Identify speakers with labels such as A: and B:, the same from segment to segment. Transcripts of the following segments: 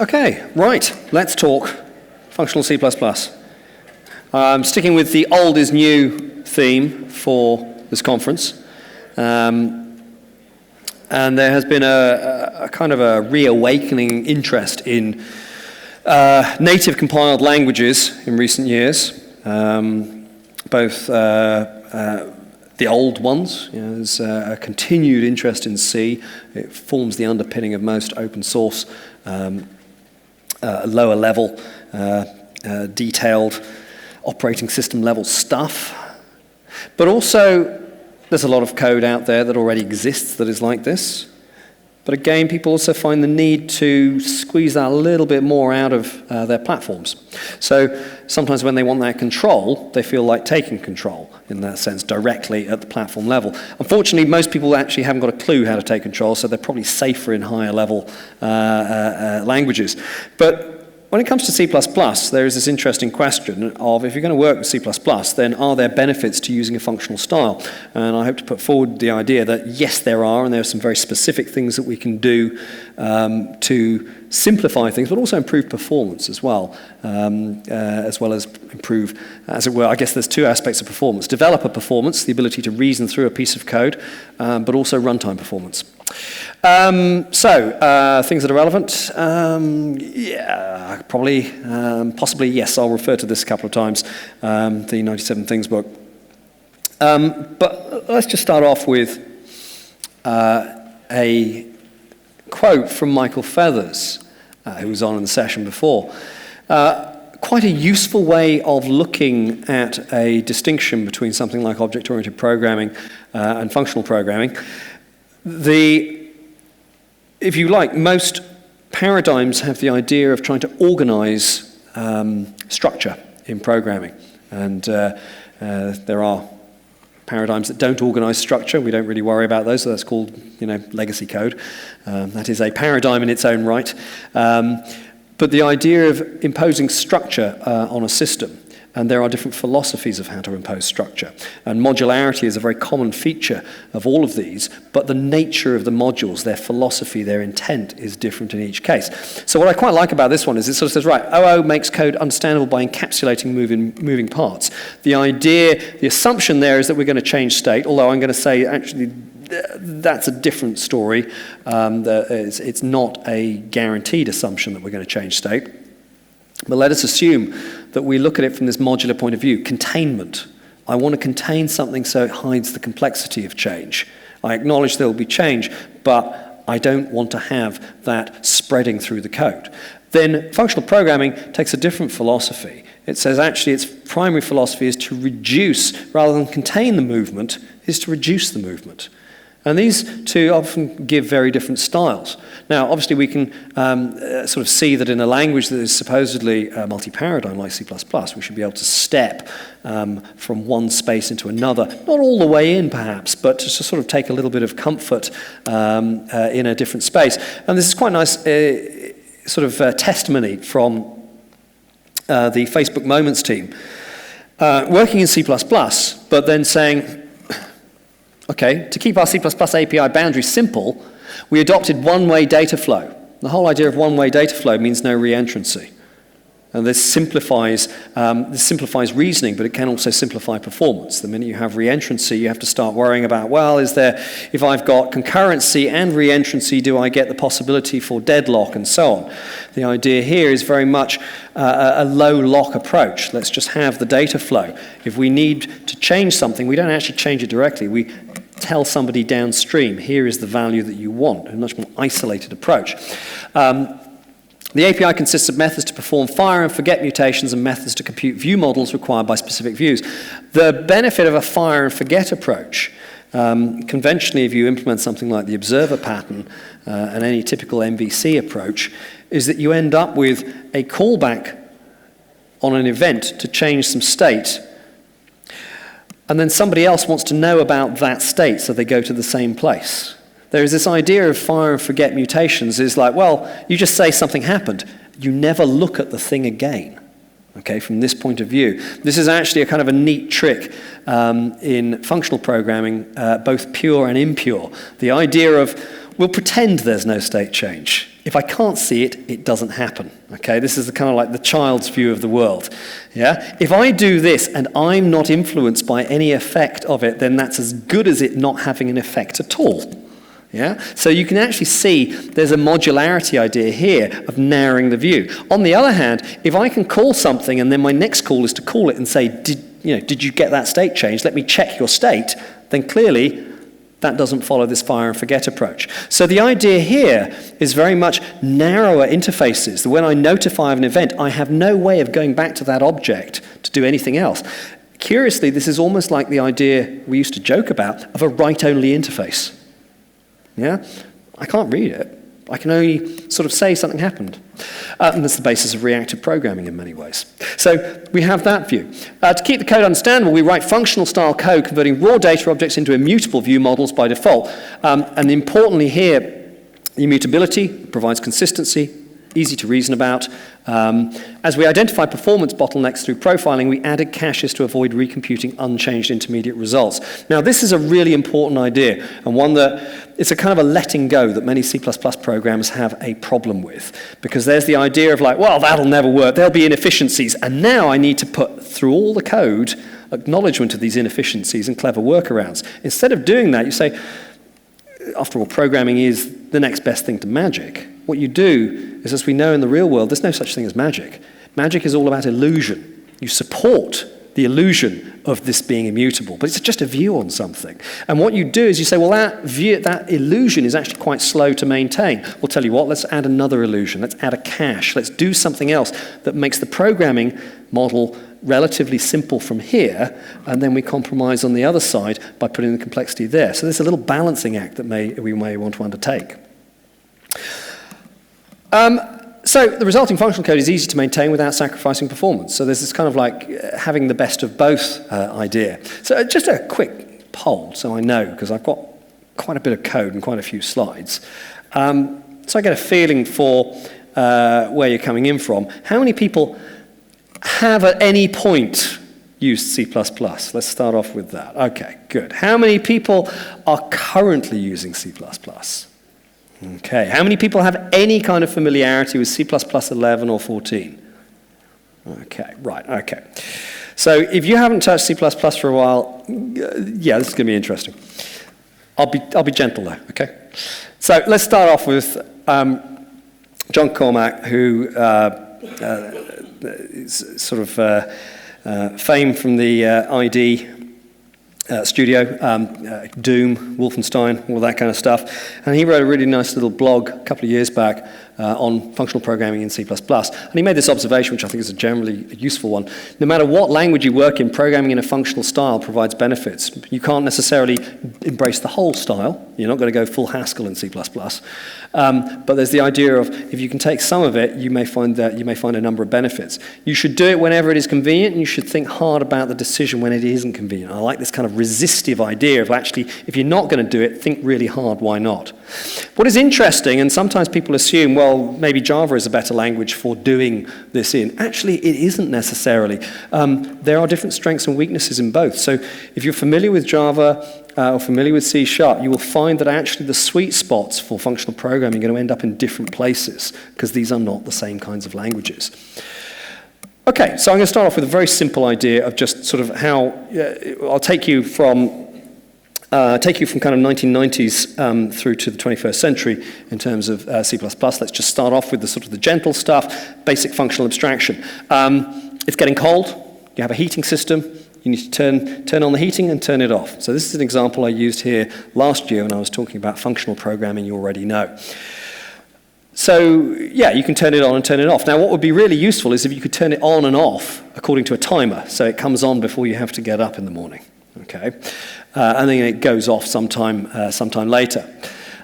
A: Okay, right, let's talk functional C++. I'm sticking with the old is new theme for this conference. And there has been a kind of a reawakening interest in native compiled languages in recent years, both the old ones. There's a continued interest in C. It forms the underpinning of most open source lower level, detailed operating system level stuff. But also, there's a lot of code out there that already exists that is like this. But again, people also find the need to squeeze that a little bit more out of their platforms. So sometimes when they want that control, they feel like taking control, in that sense, directly at the platform level. Unfortunately, most people actually haven't got a clue how to take control, so they're probably safer in higher level languages. But when it comes to C++, there is this interesting question of, if you're going to work with C++, then are there benefits to using a functional style? And I hope to put forward the idea that yes, there are, and there are some very specific things that we can do to simplify things, but also improve performance as well as improve, as it were, I guess there's two aspects of performance. Developer performance, the ability to reason through a piece of code, but also runtime performance. Things that are relevant, yeah, probably, possibly, yes, I'll refer to this a couple of times, the 97 Things book. But let's just start off with a quote from Michael Feathers, who was on in the session before. Quite a useful way of looking at a distinction between something like object-oriented programming and functional programming. If you like, most paradigms have the idea of trying to organize structure in programming. And there are paradigms that don't organize structure. We don't really worry about those, so that's called, legacy code. That is a paradigm in its own right. But the idea of imposing structure on a system, and there are different philosophies of how to impose structure. And modularity is a very common feature of all of these, but the nature of the modules, their philosophy, their intent is different in each case. So what I quite like about this one is it sort of says, right, OO makes code understandable by encapsulating moving parts. The idea, the assumption there is that we're going to change state, although I'm going to say actually that's a different story. It's not a guaranteed assumption that we're going to change state. But let us assume that we look at it from this modular point of view. Containment. I want to contain something so it hides the complexity of change. I acknowledge there will be change, but I don't want to have that spreading through the code. Then functional programming takes a different philosophy. It says actually its primary philosophy is to reduce, rather than contain the movement, is to reduce the movement. And these two often give very different styles. Now, obviously, we can sort of see that in a language that is supposedly multi-paradigm like C++, we should be able to step from one space into another, not all the way in, perhaps, but just to sort of take a little bit of comfort in a different space. And this is quite nice sort of testimony from the Facebook Moments team, working in C++, but then saying, okay, to keep our C++ API boundary simple, we adopted one-way data flow. The whole idea of one-way data flow means no re-entrancy. And this simplifies reasoning, but it can also simplify performance. The minute you have re-entrancy, you have to start worrying about, well, if I've got concurrency and re-entrancy, do I get the possibility for deadlock and so on? The idea here is very much a low-lock approach. Let's just have the data flow. If we need to change something, we don't actually change it directly. We tell somebody downstream, here is the value that you want, a much more isolated approach. The API consists of methods to perform fire and forget mutations and methods to compute view models required by specific views. The benefit of a fire and forget approach, conventionally if you implement something like the observer pattern and any typical MVC approach, is that you end up with a callback on an event to change some state, and then somebody else wants to know about that state, so they go to the same place. There is this idea of fire and forget mutations is like, well, you just say something happened. You never look at the thing again. okay, from this point of view. This is actually a kind of a neat trick in functional programming, both pure and impure. The idea of, we'll pretend there's no state change. If I can't see it, it doesn't happen. Okay, this is kind of like the child's view of the world. Yeah, if I do this and I'm not influenced by any effect of it, then that's as good as it not having an effect at all. Yeah, so you can actually see there's a modularity idea here of narrowing the view. On the other hand, if I can call something and then my next call is to call it and say, did you get that state change? Let me check your state. Then clearly, that doesn't follow this fire and forget approach. So the idea here is very much narrower interfaces. When I notify of an event, I have no way of going back to that object to do anything else. Curiously, this is almost like the idea we used to joke about of a write-only interface. Yeah? I can't read it. I can only sort of say something happened. And that's the basis of reactive programming in many ways. So we have that view. To keep the code understandable, we write functional style code converting raw data objects into immutable view models by default. And importantly here, immutability provides consistency, easy to reason about. As we identify performance bottlenecks through profiling, we added caches to avoid recomputing unchanged intermediate results. Now, this is a really important idea, and one that it's a kind of a letting go that many C++ programs have a problem with, because there's the idea of like, well, that'll never work, there'll be inefficiencies, and now I need to put through all the code acknowledgement of these inefficiencies and clever workarounds. Instead of doing that, you say, after all, programming is the next best thing to magic. What you do is, as we know in the real world, there's no such thing as magic. Magic is all about illusion. You support the illusion of this being immutable, but it's just a view on something. And what you do is you say, well, that illusion is actually quite slow to maintain. We'll tell you what, let's add another illusion. Let's add a cache. Let's do something else that makes the programming model relatively simple from here, and then we compromise on the other side by putting the complexity there. So there's a little balancing act that we may want to undertake. So the resulting functional code is easy to maintain without sacrificing performance. So there's this kind of like having the best of both idea. So just a quick poll, so I know, because I've got quite a bit of code and quite a few slides. So I get a feeling for where you're coming in from. How many people have at any point used C++? Let's start off with that. Okay, good. How many people are currently using C++? Okay, how many people have any kind of familiarity with C++ 11 or 14? Okay, right, okay. So if you haven't touched C++ for a while, yeah, this is going to be interesting. I'll be gentle though, okay? So let's start off with John Cormack, who is sort of famed from the ID studio, Doom, Wolfenstein, all that kind of stuff. And he wrote a really nice little blog a couple of years back on functional programming in C++. And he made this observation, which I think is a generally useful one. No matter what language you work in, programming in a functional style provides benefits. You can't necessarily embrace the whole style. You're not going to go full Haskell in C++. But there's the idea of if you can take some of it, you may find a number of benefits. You should do it whenever it is convenient, and you should think hard about the decision when it isn't convenient. I like this kind of resistive idea of actually, if you're not going to do it, think really hard, why not? What is interesting, and sometimes people assume, well, maybe Java is a better language for doing this in. Actually, it isn't necessarily. There are different strengths and weaknesses in both. So if you're familiar with Java, or familiar with C#, you will find that actually the sweet spots for functional programming are going to end up in different places, because these are not the same kinds of languages. Okay, so I'm going to start off with a very simple idea of just sort of how, I'll take you from kind of 1990s through to the 21st century in terms of C++. Let's just start off with the sort of the gentle stuff, basic functional abstraction. It's getting cold, you have a heating system, you need to turn on the heating and turn it off. So this is an example I used here last year when I was talking about functional programming you already know. So yeah, you can turn it on and turn it off. Now what would be really useful is if you could turn it on and off according to a timer, so it comes on before you have to get up in the morning. Okay, and then it goes off sometime later.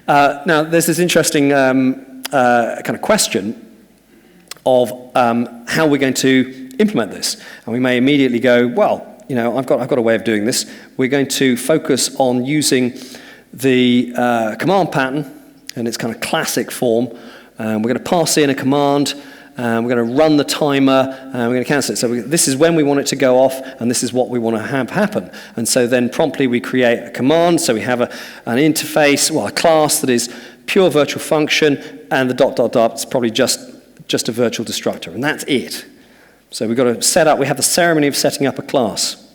A: Now there's this interesting kind of question of how we're going to implement this, and we may immediately go, well, you know, I've got a way of doing this. We're going to focus on using the command pattern in its kind of classic form. We're going to pass in a command, we're going to run the timer, and we're going to cancel it. So this is when we want it to go off, and this is what we want to have happen. And so then promptly we create a command, so we have an interface, well, a class that is pure virtual function, and the ... is probably just a virtual destructor, and that's it. So we've got to set up, we have the ceremony of setting up a class.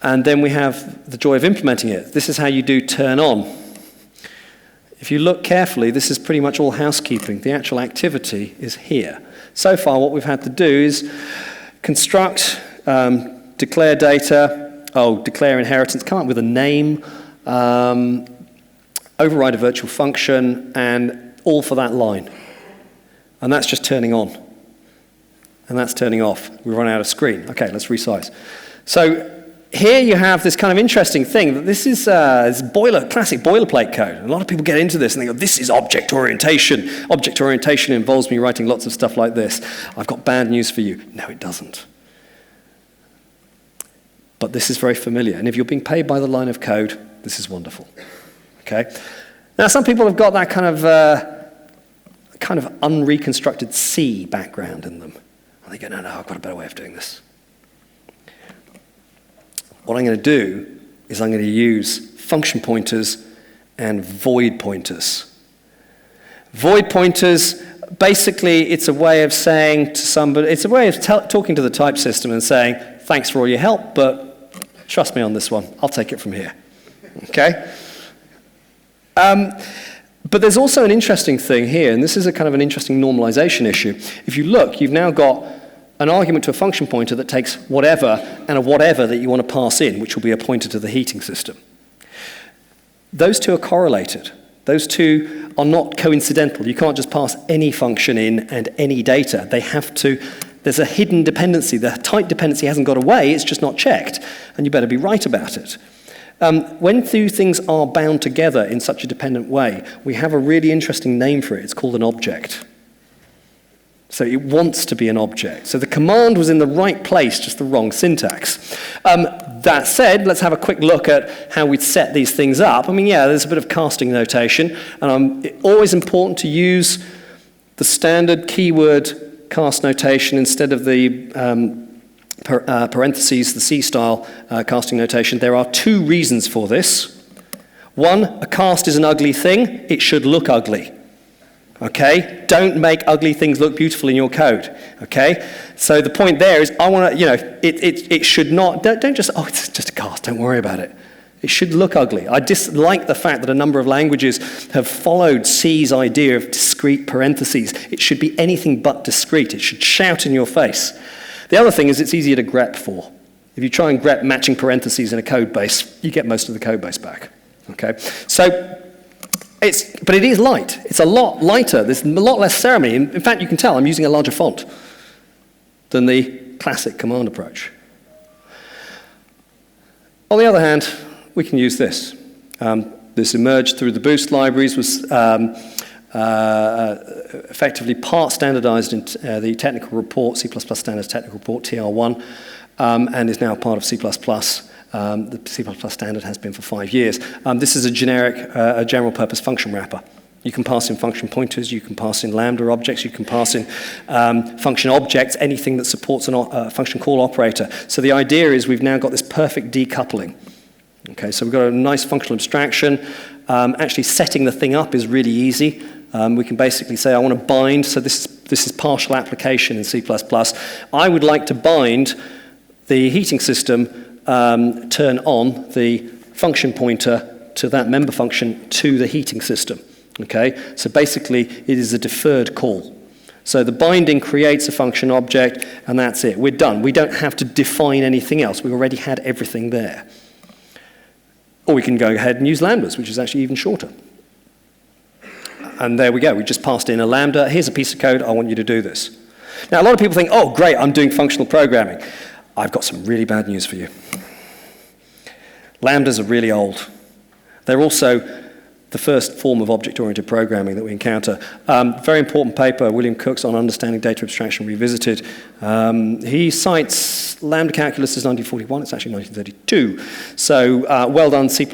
A: And then we have the joy of implementing it. This is how you do turn on. If you look carefully, this is pretty much all housekeeping. The actual activity is here. So far, what we've had to do is construct, declare data, declare inheritance, come up with a name, override a virtual function, and all for that line. And that's just turning on. And that's turning off. We run out of screen. Okay, let's resize. So here you have this kind of interesting thing that this is classic boilerplate code. A lot of people get into this and they go, this is object orientation. Object orientation involves me writing lots of stuff like this. I've got bad news for you. No, it doesn't. But this is very familiar. And if you're being paid by the line of code, this is wonderful. Okay? Now, some people have got that kind of unreconstructed C background in them. And they go, no, I've got a better way of doing this. What I'm going to do is I'm going to use function pointers and void pointers. Void pointers, basically, it's a way of saying to somebody, it's a way of talking to the type system and saying, thanks for all your help, but trust me on this one. I'll take it from here. Okay? But there's also an interesting thing here, and this is a kind of an interesting normalization issue. If you look, you've now got an argument to a function pointer that takes whatever and a whatever that you want to pass in, which will be a pointer to the heating system. Those two are correlated. Those two are not coincidental. You can't just pass any function in and any data. They have to, there's a hidden dependency. The type dependency hasn't got away, it's just not checked, and you better be right about it. When two things are bound together in such a dependent way, we have a really interesting name for it. It's called an object. So it wants to be an object. So the command was in the right place, just the wrong syntax. That said, let's have a quick look at how we'd set these things up. I mean, yeah, there's a bit of casting notation, and it's always important to use the standard keyword cast notation instead of the parentheses, the C-style casting notation. There are two reasons for this. One, a cast is an ugly thing. It should look ugly. Okay? Don't make ugly things look beautiful in your code. Okay? So the point there is, I want to, it should not, don't just, it's just a cast, don't worry about it. It should look ugly. I dislike the fact that a number of languages have followed C's idea of discrete parentheses. It should be anything but discrete. It should shout in your face. The other thing is it's easier to grep for. If you try and grep matching parentheses in a code base, you get most of the code base back. Okay? So, but it is light. It's a lot lighter. There's a lot less ceremony. In fact, you can tell I'm using a larger font than the classic command approach. On the other hand, we can use this. This emerged through the Boost libraries, was effectively part standardized in the technical report, C++ standards technical report, TR1, and is now part of C++. The C++ standard has been for 5 years. This is a generic, general purpose function wrapper. You can pass in function pointers, you can pass in lambda objects, you can pass in function objects, anything that supports a function call operator. So the idea is we've now got this perfect decoupling. Okay, so we've got a nice functional abstraction. Actually setting the thing up is really easy. We can basically say, I want to bind, so this is partial application in C++. I would like to bind the heating system, turn on the function pointer to that member function to the heating system. Okay, so basically it is a deferred call. So the binding creates a function object, and that's it. We're done. We don't have to define anything else. We already had everything there. Or we can go ahead and use lambdas, which is actually even shorter. And there we go. We just passed in a lambda. Here's a piece of code. I want you to do this. Now, a lot of people think, oh, great, I'm doing functional programming. I've got some really bad news for you. Lambdas are really old. They're also the first form of object-oriented programming that we encounter. Very important paper, William Cook's on Understanding Data Abstraction Revisited. He cites lambda calculus as 1941. It's actually 1932. So well done, C++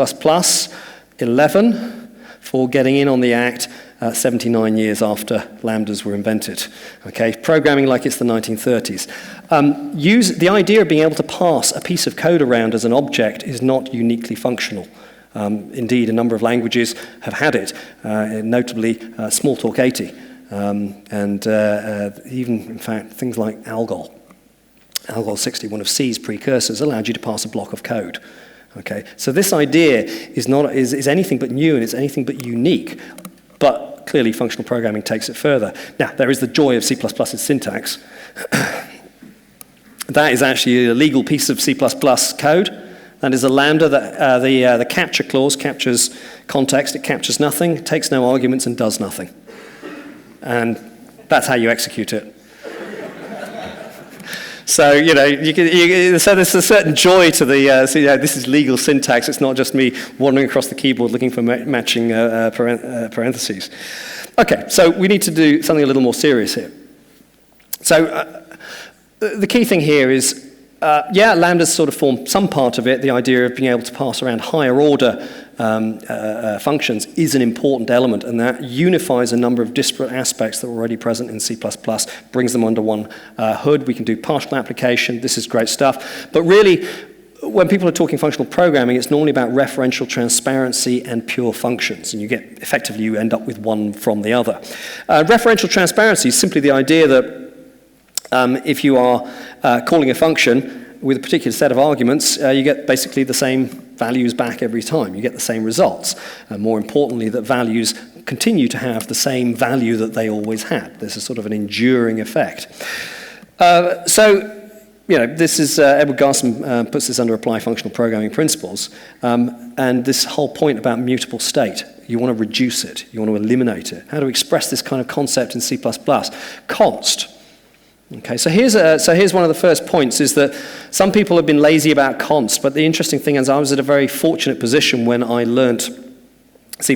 A: 11 for getting in on the act 79 years after lambdas were invented. Okay, programming like it's the 1930s. The idea of being able to pass a piece of code around as an object is not uniquely functional. Indeed, a number of languages have had it, notably Smalltalk 80, and even, in fact, things like Algol. Algol 60, one of C's precursors, allowed you to pass a block of code. Okay, so this idea is anything but new, and it's anything but unique, but clearly functional programming takes it further. Now, there is the joy of C++'s syntax. That is actually a legal piece of C++ code. That is a lambda that the capture clause captures context, it captures nothing, it takes no arguments, and does nothing. And that's how you execute it. So, so there's a certain joy to the, this is legal syntax. It's not just me wandering across the keyboard looking for matching parentheses. Okay, so we need to do something a little more serious here. So the key thing here is, lambdas sort of form some part of it. The idea of being able to pass around higher order functions is an important element, and that unifies a number of disparate aspects that were already present in C++, brings them under one hood. We can do partial application. This is great stuff. But really, when people are talking functional programming, it's normally about referential transparency and pure functions, and you end up with one from the other. Referential transparency is simply the idea that if you are calling a function with a particular set of arguments, you get basically the same values back every time. You get the same results. And more importantly, that values continue to have the same value that they always had. There's a sort of an enduring effect. This is, Edward Garson puts this under apply functional programming principles. And this whole point about mutable state, you want to reduce it. You want to eliminate it. How to express this kind of concept in C++? Const. Okay, so here's one of the first points, is that some people have been lazy about const, but the interesting thing is I was at a very fortunate position when I learnt C++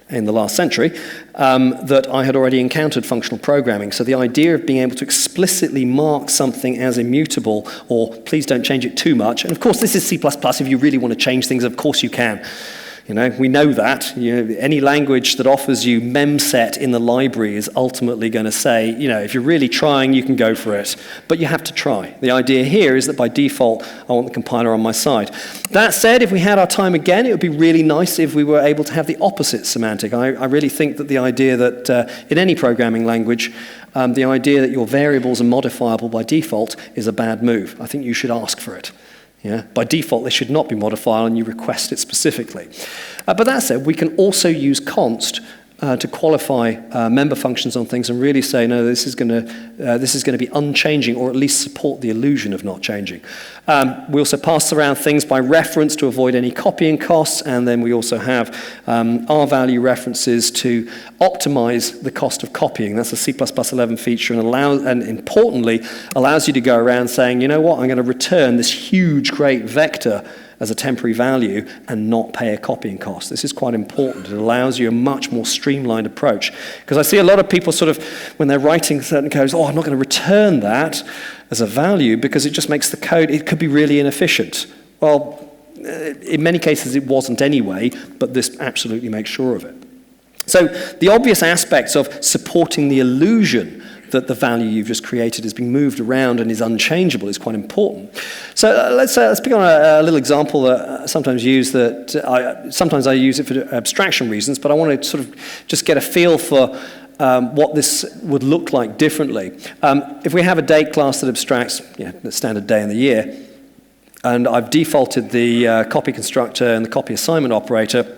A: in the last century, that I had already encountered functional programming. So the idea of being able to explicitly mark something as immutable, or please don't change it too much, and of course this is C++, if you really want to change things, of course you can. We know that. Any language that offers you memset in the library is ultimately going to say, if you're really trying, you can go for it. But you have to try. The idea here is that by default, I want the compiler on my side. That said, if we had our time again, it would be really nice if we were able to have the opposite semantic. I really think that the idea that in any programming language, the idea that your variables are modifiable by default is a bad move. I think you should ask for it. Yeah? By default, they should not be modifiable, and you request it specifically. But that said, we can also use const to qualify member functions on things and really say, no, this is going to be unchanging, or at least support the illusion of not changing. We also pass around things by reference to avoid any copying costs, and then we also have R-value references to optimize the cost of copying. That's a C++ 11 feature, and importantly, allows you to go around saying, you know what, I'm going to return this huge, great vector as a temporary value and not pay a copying cost. This is quite important. It allows you a much more streamlined approach. Because I see a lot of people sort of, when they're writing certain codes, I'm not going to return that as a value because it just makes the code, it could be really inefficient. Well, in many cases it wasn't anyway, but this absolutely makes sure of it. So the obvious aspects of supporting the illusion that the value you've just created is being moved around and is unchangeable is quite important. So let's pick on a little example that I sometimes use sometimes I use it for abstraction reasons, but I want to sort of just get a feel for what this would look like differently. If we have a date class that abstracts the standard day in the year, and I've defaulted the copy constructor and the copy assignment operator,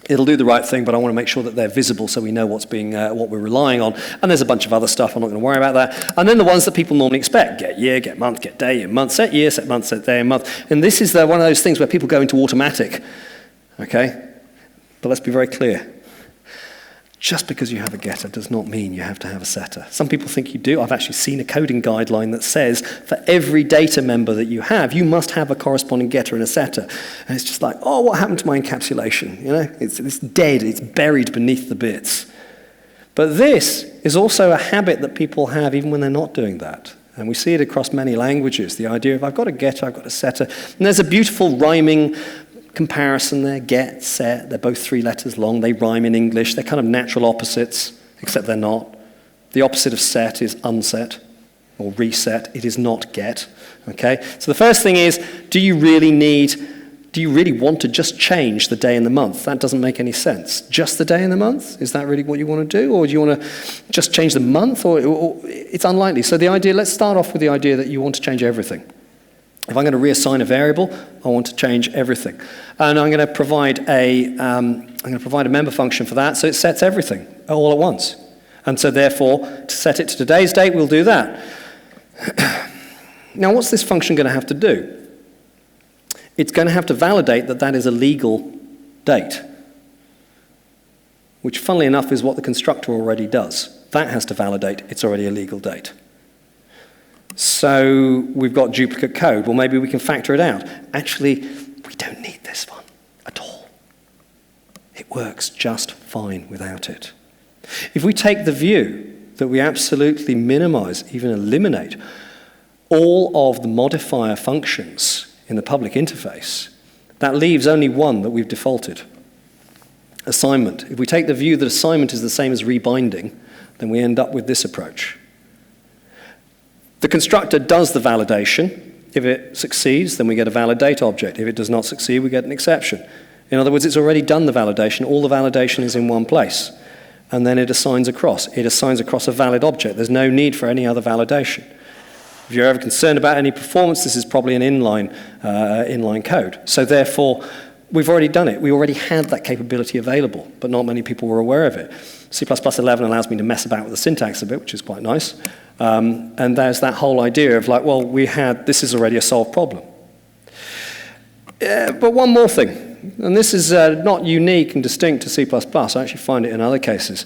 A: it'll do the right thing, but I want to make sure that they're visible so we know what we're relying on. And there's a bunch of other stuff. I'm not going to worry about that. And then the ones that people normally expect: get year, get month, get day, year, month, set year, set month, set day, and month. And this is one of those things where people go into automatic. Okay? But let's be very clear. Just because you have a getter does not mean you have to have a setter. Some people think you do. I've actually seen a coding guideline that says for every data member that you have, you must have a corresponding getter and a setter. And it's just like, what happened to my encapsulation? It's dead. It's buried beneath the bits. But this is also a habit that people have even when they're not doing that. And we see it across many languages. The idea of I've got a getter, I've got a setter. And there's a beautiful rhyming comparison there, get, set, they're both 3 letters long, they rhyme in English, they're kind of natural opposites, except they're not. The opposite of set is unset, or reset, it is not get, okay? So the first thing is, do you really want to just change the day and the month? That doesn't make any sense. Just the day and the month? Is that really what you want to do? Or do you want to just change the month? Or it's unlikely. So the idea, let's start off with the idea that you want to change everything. If I'm going to reassign a variable, I want to change everything. And I'm going to provide a member function for that, so it sets everything all at once. And so therefore, to set it to today's date, we'll do that. Now, what's this function going to have to do? It's going to have to validate that that is a legal date, which, funnily enough, is what the constructor already does. That has to validate it's already a legal date. So we've got duplicate code. Well, maybe we can factor it out. Actually, we don't need this one at all. It works just fine without it. If we take the view that we absolutely minimize, even eliminate, all of the modifier functions in the public interface, that leaves only one that we've defaulted. Assignment. If we take the view that assignment is the same as rebinding, then we end up with this approach. The constructor does the validation. If it succeeds, then we get a validate object. If it does not succeed, we get an exception. In other words, it's already done the validation. All the validation is in one place. And then it assigns across. It assigns across a valid object. There's no need for any other validation. If you're ever concerned about any performance, this is probably an inline code. So therefore, we've already done it. We already had that capability available, but not many people were aware of it. C++11 allows me to mess about with the syntax a bit, which is quite nice. And there's that whole idea of like, well, this is already a solved problem. But one more thing, and this is not unique and distinct to C++. I actually find it in other cases.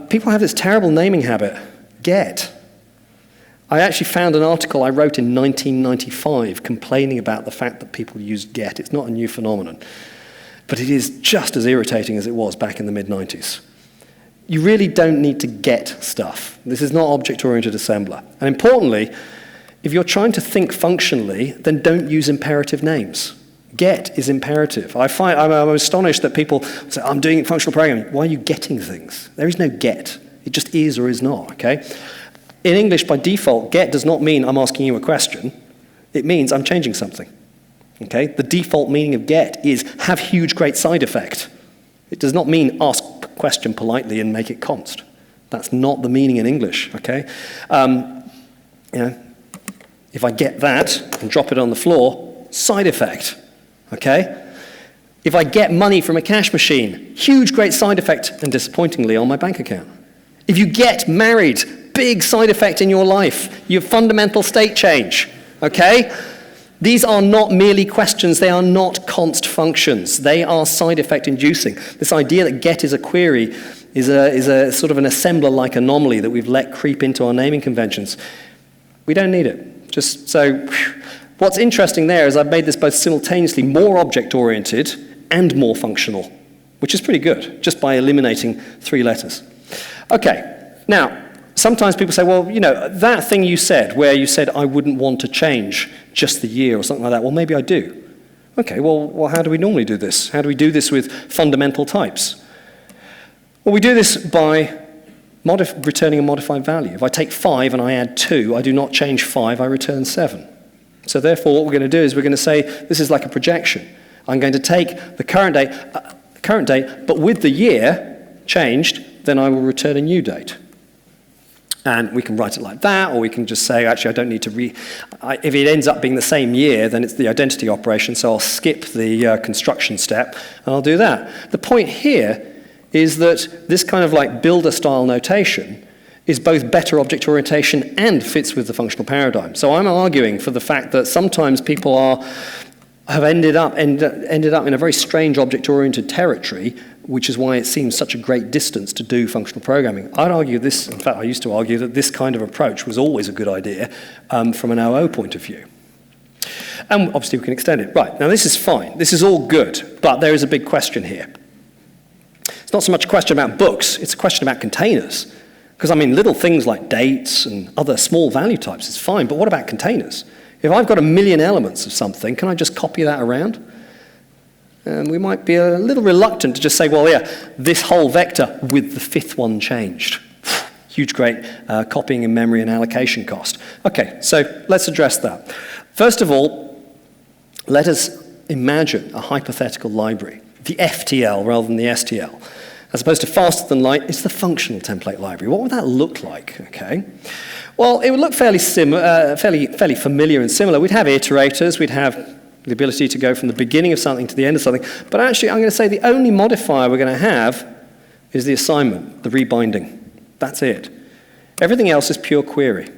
A: People have this terrible naming habit, get. I actually found an article I wrote in 1995 complaining about the fact that people use get. It's not a new phenomenon, but it is just as irritating as it was back in the mid-90s. You really don't need to get stuff. This is not object-oriented assembler. And importantly, if you're trying to think functionally, then don't use imperative names. Get is imperative. I'm astonished that people say, I'm doing functional programming. Why are you getting things? There is no get. It just is or is not, okay? In English, by default, get does not mean I'm asking you a question. It means I'm changing something. Okay? The default meaning of get is have huge, great side effect. It does not mean ask a question politely and make it const. That's not the meaning in English. Okay? If I get that and drop it on the floor, side effect. Okay? If I get money from a cash machine, huge, great side effect, and disappointingly on my bank account. If you get married, big side effect in your life, your fundamental state change, okay? These are not merely questions, they are not const functions, they are side effect inducing. This idea that get is a query is a sort of an assembler-like anomaly that we've let creep into our naming conventions. We don't need it. Just so, what's interesting there is I've made this both simultaneously more object-oriented and more functional, which is pretty good, just by eliminating 3 letters. Okay, now, sometimes people say, well, that thing you said, where you said I wouldn't want to change just the year or something like that, well, maybe I do. Okay, well, how do we normally do this? How do we do this with fundamental types? Well, we do this by returning a modified value. If I take 5 and I add 2, I do not change 5, I return 7. So therefore, what we're going to do is we're going to say this is like a projection. I'm going to take the current date, but with the year changed, then I will return a new date. And we can write it like that, or we can just say, actually, I don't need to if it ends up being the same year, then it's the identity operation, so I'll skip the construction step, and I'll do that. The point here is that this kind of like builder-style notation is both better object orientation and fits with the functional paradigm. So I'm arguing for the fact that sometimes people have ended up in a very strange object-oriented territory, which is why it seems such a great distance to do functional programming. I'd argue this, in fact, I used to argue that this kind of approach was always a good idea from an OO point of view. And obviously we can extend it. Right, now this is fine. This is all good, but there is a big question here. It's not so much a question about books, it's a question about containers. Because, little things like dates and other small value types is fine, but what about containers? If I've got 1 million elements of something, can I just copy that around? And we might be a little reluctant to just say, well, yeah, this whole vector with the fifth one changed. Huge, great copying in memory and allocation cost. Okay, so let's address that. First of all, let us imagine a hypothetical library, the FTL rather than the STL. As opposed to faster than light, it's the functional template library. What would that look like? Okay. Well, it would look fairly familiar and similar. We'd have iterators, we'd have the ability to go from the beginning of something to the end of something. But actually, I'm going to say the only modifier we're going to have is the assignment, the rebinding. That's it. Everything else is pure query.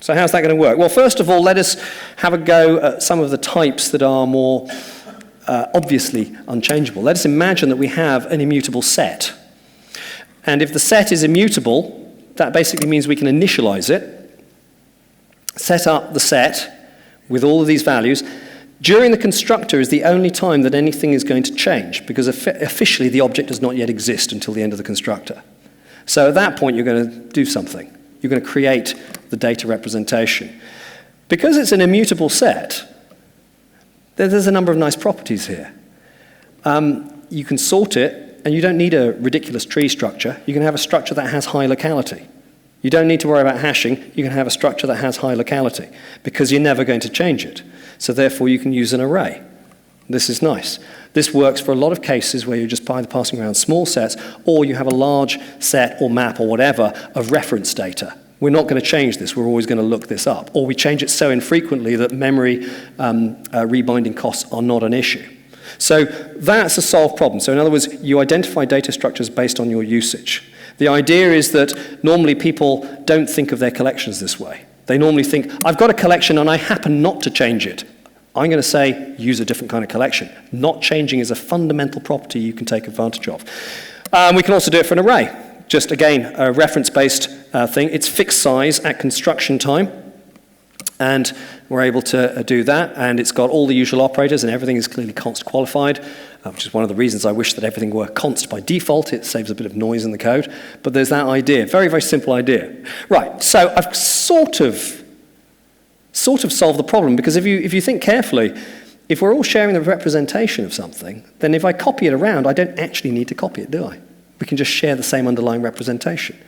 A: So how's that going to work? Well, first of all, let us have a go at some of the types that are more obviously unchangeable. Let us imagine that we have an immutable set. And if the set is immutable, that basically means we can initialize it, set up the set with all of these values. During the constructor is the only time that anything is going to change, because officially the object does not yet exist until the end of the constructor. So at that point, you're going to do something. You're going to create the data representation. Because it's an immutable set, there's a number of nice properties here. You can sort it, and you don't need a ridiculous tree structure. You can have a structure that has high locality. You don't need to worry about hashing. You can have a structure that has high locality, because you're never going to change it. So therefore, you can use an array. This is nice. This works for a lot of cases where you're just either passing around small sets, or you have a large set or map or whatever of reference data. We're not going to change this. We're always going to look this up. Or we change it so infrequently that memory rebinding costs are not an issue. So that's a solved problem. So in other words, you identify data structures based on your usage. The idea is that normally people don't think of their collections this way. They normally think, I've got a collection and I happen not to change it. I'm going to say, use a different kind of collection. Not changing is a fundamental property you can take advantage of. We can also do it for an array. Just, again, a reference-based thing. It's fixed size at construction time. And we're able to do that. And it's got all the usual operators, and everything is clearly const qualified, which is one of the reasons I wish that everything were const by default. It saves a bit of noise in the code. But there's that idea. Very, very simple idea. Right, so I've sort of solved the problem, because if you think carefully, if we're all sharing the representation of something, then if I copy it around, I don't actually need to copy it, do I? We can just share the same underlying representation.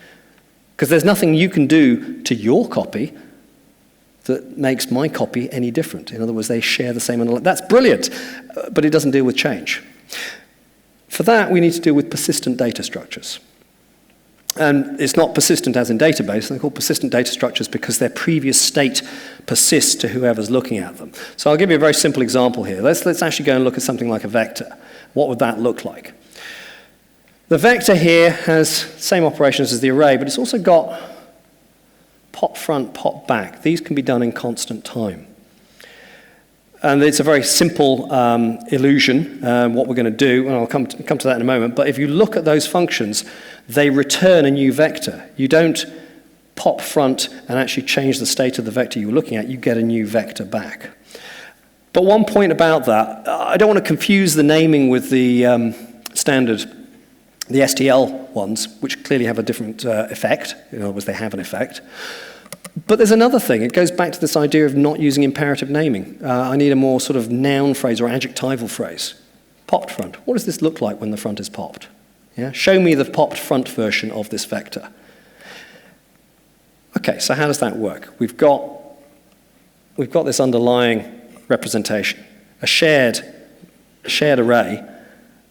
A: Because there's nothing you can do to your copy that makes my copy any different. In other words, they share the same underlying. That's brilliant, but it doesn't deal with change. For that, we need to deal with persistent data structures. And it's not persistent as in database. They're called persistent data structures because their previous state persists to whoever's looking at them. So I'll give you a very simple example here. Let's actually go and look at something like a vector. What would that look like? The vector here has same operations as the array, but it's also got pop front, pop back. These can be done in constant time. And it's a very simple illusion, what we're going to do, and I'll come to that in a moment. But if you look at those functions, they return a new vector. You don't pop front and actually change the state of the vector you're looking at. You get a new vector back. But one point about that, I don't want to confuse the naming with the standard, the STL ones, which clearly have a different effect. In other words, they have an effect. But there's another thing. It goes back to this idea of not using imperative naming. I need a more sort of noun phrase or adjectival phrase. Popped front. What does this look like when the front is popped? Yeah? Show me the popped front version of this vector. Okay, so how does that work? We've got this underlying representation, a shared array,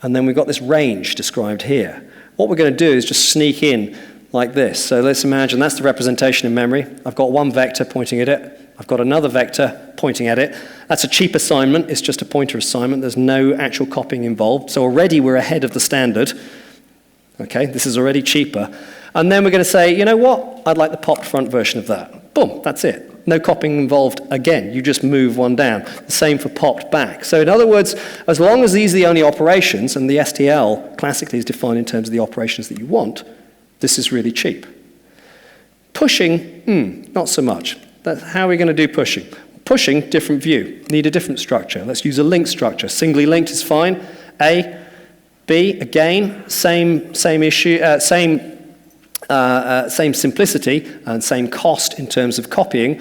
A: and then we've got this range described here. What we're going to do is just sneak in like this. So let's imagine that's the representation in memory. I've got one vector pointing at it. I've got another vector pointing at it. That's a cheap assignment. It's just a pointer assignment. There's no actual copying involved. So already we're ahead of the standard. Okay, this is already cheaper. And then we're going to say, you know what? I'd like the popped front version of that. Boom, that's it. No copying involved again. You just move one down. The same for popped back. So in other words, as long as these are the only operations, and the STL classically is defined in terms of the operations that you want, this is really cheap. Pushing, not so much. How are we going to do pushing? Pushing, different view. Need a different structure. Let's use a linked structure. Singly linked is fine. A, B, again, same issue, same simplicity and same cost in terms of copying.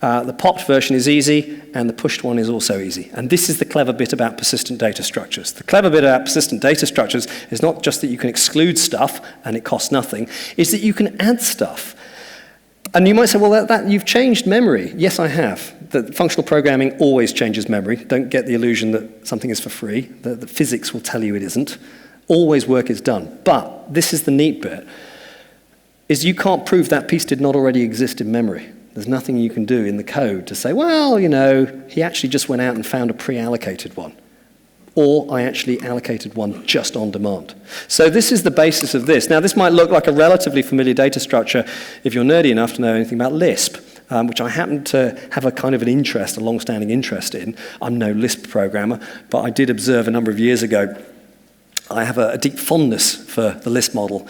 A: The popped version is easy, and the pushed one is also easy. And this is the clever bit about persistent data structures. The clever bit about persistent data structures is not just that you can exclude stuff and it costs nothing, it's that you can add stuff. And you might say, well, that you've changed memory. Yes, I have. The functional programming always changes memory. Don't get the illusion that something is for free. The physics will tell you it isn't. Always work is done. But this is the neat bit, is you can't prove that piece did not already exist in memory. There's nothing you can do in the code to say, well, you know, he actually just went out and found a pre-allocated one. Or I actually allocated one just on demand. So this is the basis of this. Now, this might look like a relatively familiar data structure if you're nerdy enough to know anything about Lisp, which I happen to have a kind of an interest, a long-standing interest in. I'm no Lisp programmer, but I did observe a number of years ago I have a deep fondness for the Lisp model,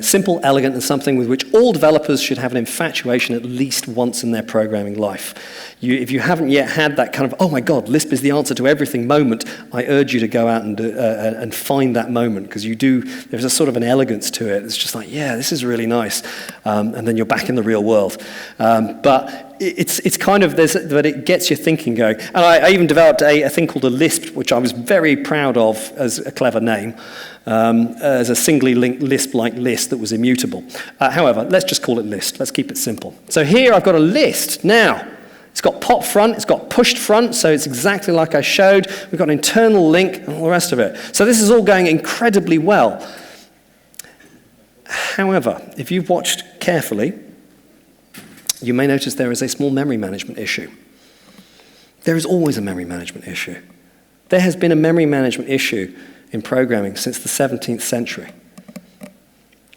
A: simple, elegant, and something with which all developers should have an infatuation at least once in their programming life. If you haven't yet had that kind of, oh my God, Lisp is the answer to everything moment, I urge you to go out and find that moment, because there's a sort of an elegance to it. It's just like, yeah, this is really nice. And then you're back in the real world. But it's kind of, but it gets your thinking going. And I even developed a thing called a lisp, which I was very proud of as a clever name, as a singly linked Lisp-like list that was immutable. However, let's just call it list. Let's keep it simple. So here I've got a list. Now, it's got pop front, it's got pushed front, so it's exactly like I showed. We've got an internal link and all the rest of it. So this is all going incredibly well. However, if you've watched carefully, you may notice there is a small memory management issue. There is always a memory management issue. There has been a memory management issue in programming since the 17th century.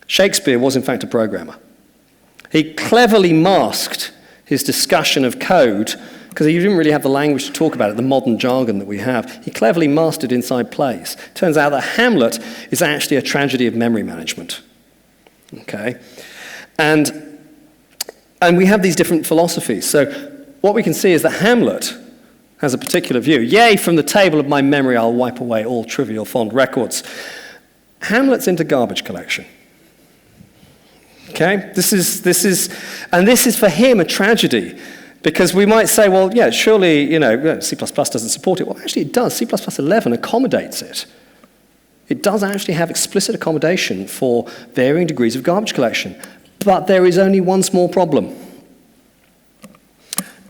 A: Shakespeare was in fact a programmer. He cleverly masked his discussion of code, because he didn't really have the language to talk about it, the modern jargon that we have. He cleverly masked it inside plays. Turns out that Hamlet is actually a tragedy of memory management. Okay? And we have these different philosophies. So what we can see is that Hamlet has a particular view. Yea, from the table of my memory I'll wipe away all trivial fond records. Hamlet's into garbage collection. Okay? This is for him a tragedy, because we might say, well, yeah, surely, C++ doesn't support it. Well, actually it does. C++11 accommodates it. It does actually have explicit accommodation for varying degrees of garbage collection. But there is only one small problem.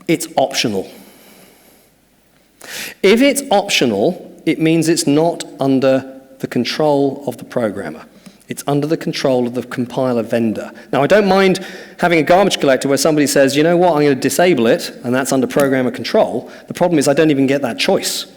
A: It's optional. If it's optional, it means it's not under the control of the programmer. It's under the control of the compiler vendor. Now, I don't mind having a garbage collector where somebody says, you know what, I'm going to disable it, and that's under programmer control. The problem is I don't even get that choice.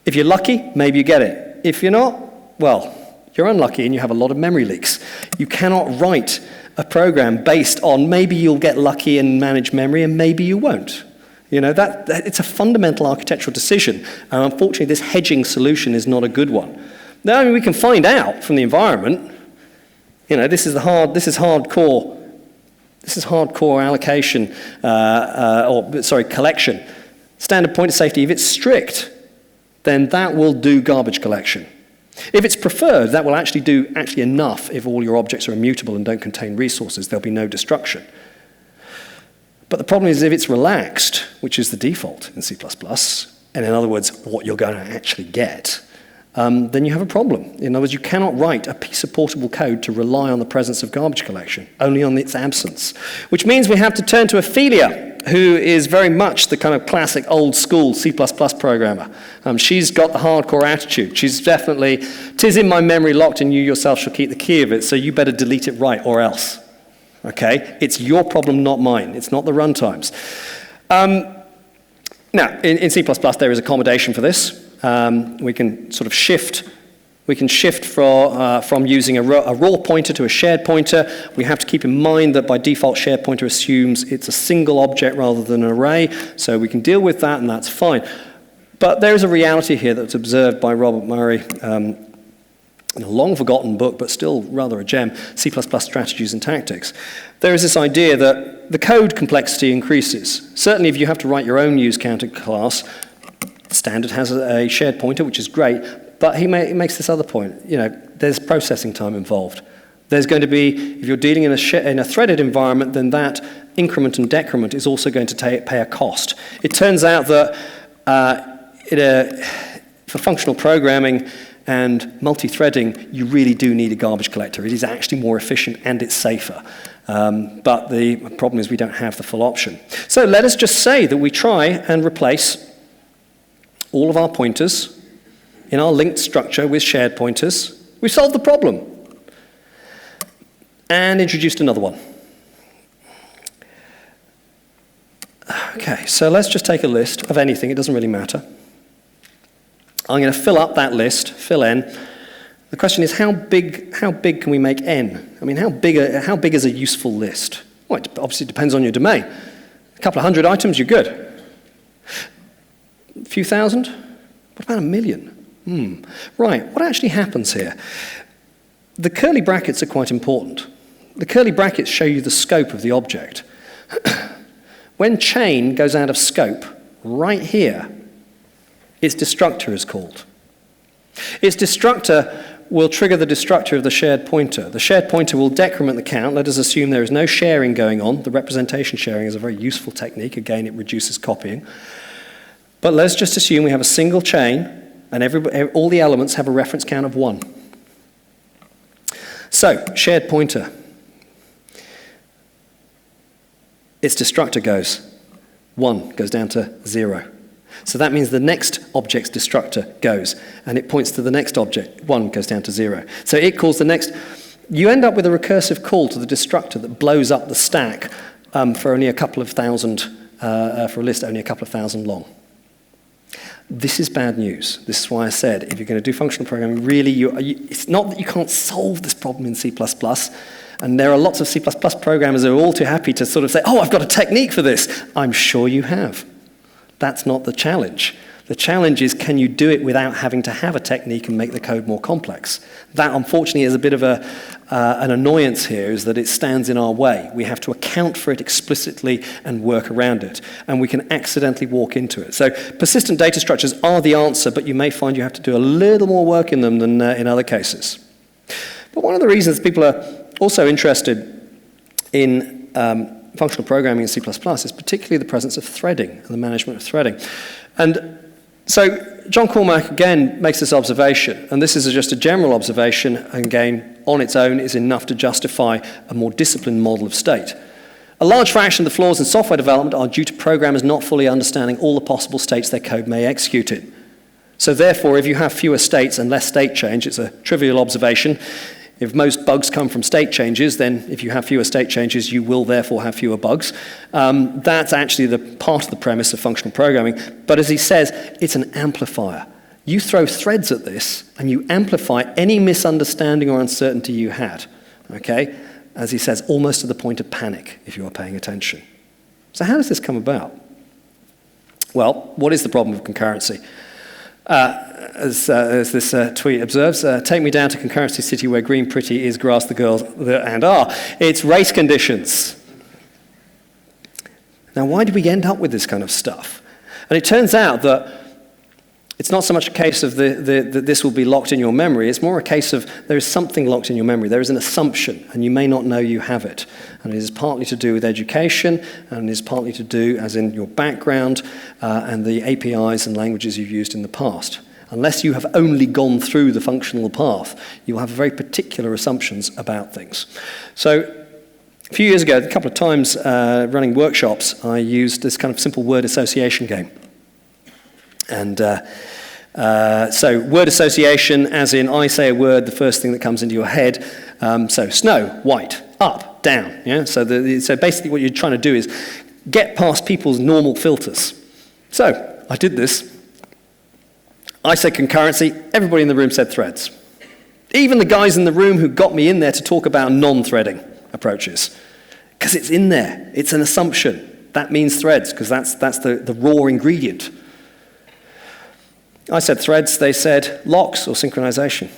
A: If you're lucky, maybe you get it. If you're not, well, you're unlucky and you have a lot of memory leaks. You cannot write a program based on maybe you'll get lucky and manage memory and maybe you won't. It's a fundamental architectural decision, and unfortunately this hedging solution is not a good one. Now, I mean, we can find out from the environment. This is hardcore allocation, collection. Standard pointer safety, if it's strict, then that will do garbage collection. If it's preferred, that will actually do enough if all your objects are immutable and don't contain resources. There'll be no destruction. But the problem is if it's relaxed, which is the default in C++, and in other words, what you're going to actually get, then you have a problem. In other words, you cannot write a piece of portable code to rely on the presence of garbage collection, only on its absence. Which means we have to turn to Ophelia, who is very much the kind of classic old school C++ programmer. She's got the hardcore attitude. She's definitely, "'Tis in my memory locked and you yourself shall keep the key of it, so you better delete it right or else." Okay? It's your problem, not mine. It's not the runtimes. Now, in C++, there is accommodation for this. We can sort of shift. We can shift from using a raw pointer to a shared pointer. We have to keep in mind that by default, shared pointer assumes it's a single object rather than an array. So we can deal with that, and that's fine. But there is a reality here that's observed by Robert Murray in a long-forgotten book, but still rather a gem, C++ Strategies and Tactics. There is this idea that the code complexity increases. Certainly if you have to write your own use counter class, standard has a shared pointer, which is great, but he makes this other point. There's processing time involved. There's going to be, if you're dealing in a threaded environment, then that increment and decrement is also going to pay a cost. It turns out that for functional programming and multi-threading, you really do need a garbage collector. It is actually more efficient and it's safer. But the problem is we don't have the full option. So let us just say that we try and replace all of our pointers in our linked structure with shared pointers. We've solved the problem. And introduced another one. Okay, so let's just take a list of anything. It doesn't really matter. I'm going to fill up that list, fill n. The question is, how big can we make n? I mean, how big is a useful list? Well, it obviously depends on your domain. A couple of hundred items, you're good. A few thousand? What about 1 million? Right, what actually happens here? The curly brackets are quite important. The curly brackets show you the scope of the object. When chain goes out of scope, right here, its destructor is called. Its destructor will trigger the destructor of the shared pointer. The shared pointer will decrement the count. Let us assume there is no sharing going on. The representation sharing is a very useful technique. Again, it reduces copying. But let's just assume we have a single chain and all the elements have a reference count of 1. So, shared pointer. Its destructor goes 1, goes down to 0. So that means the next object's destructor goes, and it points to the next object. 1 goes down to 0. So it calls the next. You end up with a recursive call to the destructor that blows up the stack for only a couple of thousand, for a list only a couple of thousand long. This is bad news. This is why I said, if you're going to do functional programming, really, it's not that you can't solve this problem in C++, and there are lots of C++ programmers who are all too happy to sort of say, oh, I've got a technique for this. I'm sure you have. That's not the challenge. The challenge is, can you do it without having to have a technique and make the code more complex? That, unfortunately, is a bit of an annoyance here, is that it stands in our way. We have to account for it explicitly and work around it, and we can accidentally walk into it. So persistent data structures are the answer, but you may find you have to do a little more work in them than in other cases. But one of the reasons people are also interested in functional programming in C++ is particularly the presence of threading and the management of threading. And so John Cormack, again, makes this observation, and this is just a general observation, and again, on its own is enough to justify a more disciplined model of state. A large fraction of the flaws in software development are due to programmers not fully understanding all the possible states their code may execute in. So therefore, if you have fewer states and less state change, it's a trivial observation. If most bugs come from state changes, then if you have fewer state changes, you will therefore have fewer bugs. That's actually the part of the premise of functional programming. But as he says, it's an amplifier. You throw threads at this, and you amplify any misunderstanding or uncertainty you had. Okay? As he says, almost to the point of panic, if you are paying attention. So how does this come about? Well, what is the problem of concurrency? As this tweet observes, take me down to concurrency city where green pretty is grass the girls and are. It's race conditions. Now, why did we end up with this kind of stuff? And it turns out that it's not so much a case of that this will be locked in your memory. It's more a case of there is something locked in your memory. There is an assumption, and you may not know you have it. And it is partly to do with education, and it is partly to do, as in your background, and the APIs and languages you've used in the past. Unless you have only gone through the functional path, you will have very particular assumptions about things. So a few years ago, a couple of times running workshops, I used this kind of simple word association game. And so word association, as in I say a word, the first thing that comes into your head. So snow, white, up, down. Yeah? So basically what you're trying to do is get past people's normal filters. So I did this. I said concurrency, everybody in the room said threads. Even the guys in the room who got me in there to talk about non-threading approaches. Because it's in there, it's an assumption. That means threads, because that's the raw ingredient. I said threads, they said locks or synchronization.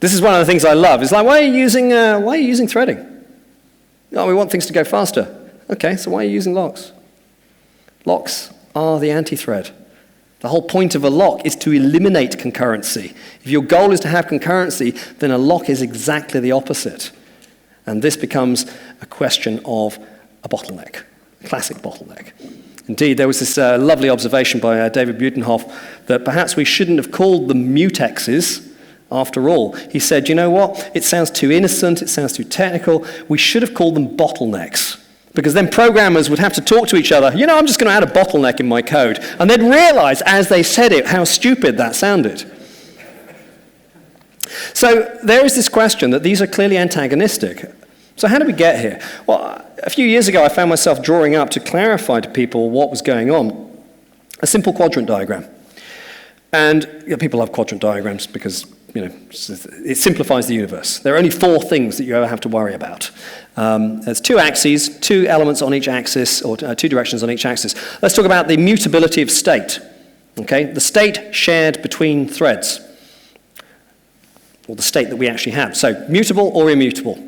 A: This is one of the things I love. It's like, why are you using threading? Oh, we want things to go faster. Okay, so why are you using locks? Locks are the anti-thread. The whole point of a lock is to eliminate concurrency. If your goal is to have concurrency, then a lock is exactly the opposite. And this becomes a question of a bottleneck, a classic bottleneck. Indeed, there was this lovely observation by David Butenhoff that perhaps we shouldn't have called them mutexes after all. He said, you know what, it sounds too innocent, it sounds too technical, we should have called them bottlenecks. Because then programmers would have to talk to each other, you know, I'm just going to add a bottleneck in my code. And they'd realize as they said it how stupid that sounded. So there is this question that these are clearly antagonistic. So how did we get here? Well, a few years ago I found myself drawing up to clarify to people what was going on a simple quadrant diagram. And people love quadrant diagrams because it simplifies the universe. There are only 4 things that you ever have to worry about. There's 2 axes, 2 elements on each axis, or 2 directions on each axis. Let's talk about the mutability of state. Okay, the state shared between threads, or the state that we actually have. So mutable or immutable.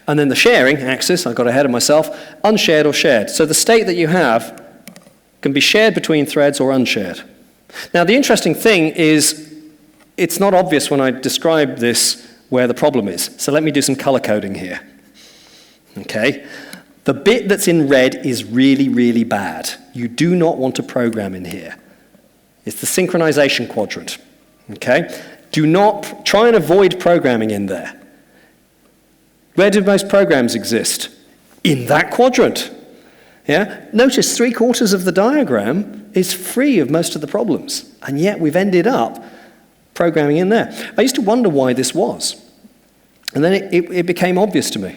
A: And then the sharing axis, I got ahead of myself, unshared or shared. So the state that you have can be shared between threads or unshared. Now the interesting thing is, it's not obvious when I describe this where the problem is. So let me do some color coding here. Okay, the bit that's in red is really, really bad. You do not want to program in here. It's the synchronization quadrant. Okay, do not try and avoid programming in there. Where do most programs exist? In that quadrant. Yeah? Notice 3/4 of the diagram is free of most of the problems, and yet we've ended up programming in there. I used to wonder why this was, and then it became obvious to me.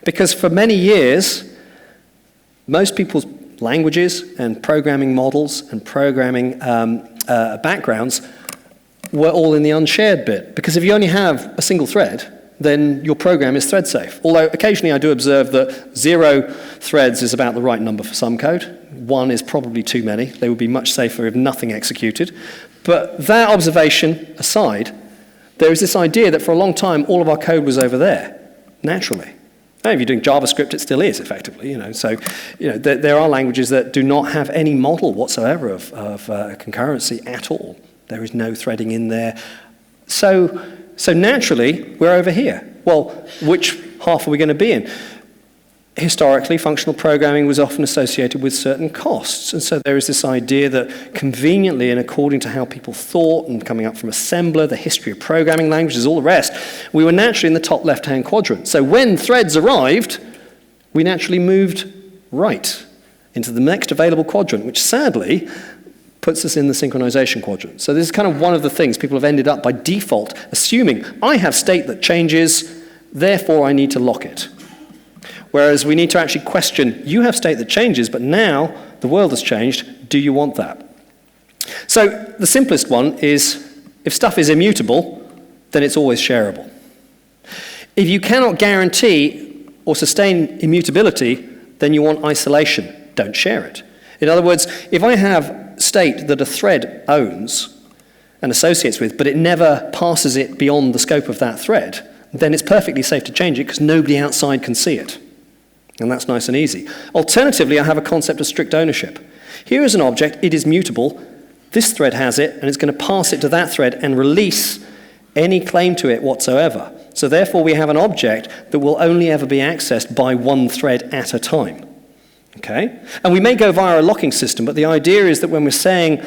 A: Because for many years, most people's languages and programming models and programming backgrounds were all in the unshared bit. Because if you only have a single thread, then your program is thread safe. Although occasionally I do observe that 0 threads is about the right number for some code. 1 is probably too many. They would be much safer if nothing executed. But that observation aside, there is this idea that for a long time all of our code was over there, naturally. Now, if you're doing JavaScript, it still is effectively. So there are languages that do not have any model whatsoever of concurrency at all. There is no threading in there. So naturally, we're over here. Well, which half are we going to be in? Historically, functional programming was often associated with certain costs. And so there is this idea that conveniently and according to how people thought and coming up from assembler, the history of programming languages, all the rest, we were naturally in the top left-hand quadrant. So when threads arrived, we naturally moved right into the next available quadrant, which sadly puts us in the synchronization quadrant. So this is kind of one of the things people have ended up by default assuming, I have state that changes, therefore I need to lock it. Whereas we need to actually question, you have state that changes, but now the world has changed, do you want that? So the simplest one is, if stuff is immutable, then it's always shareable. If you cannot guarantee or sustain immutability, then you want isolation, don't share it. In other words, if I have state that a thread owns and associates with, but it never passes it beyond the scope of that thread, then it's perfectly safe to change it because nobody outside can see it. And that's nice and easy. Alternatively, I have a concept of strict ownership. Here is an object, it is mutable, this thread has it, and it's going to pass it to that thread and release any claim to it whatsoever. So therefore, we have an object that will only ever be accessed by one thread at a time. Okay? And we may go via a locking system, but the idea is that when we're saying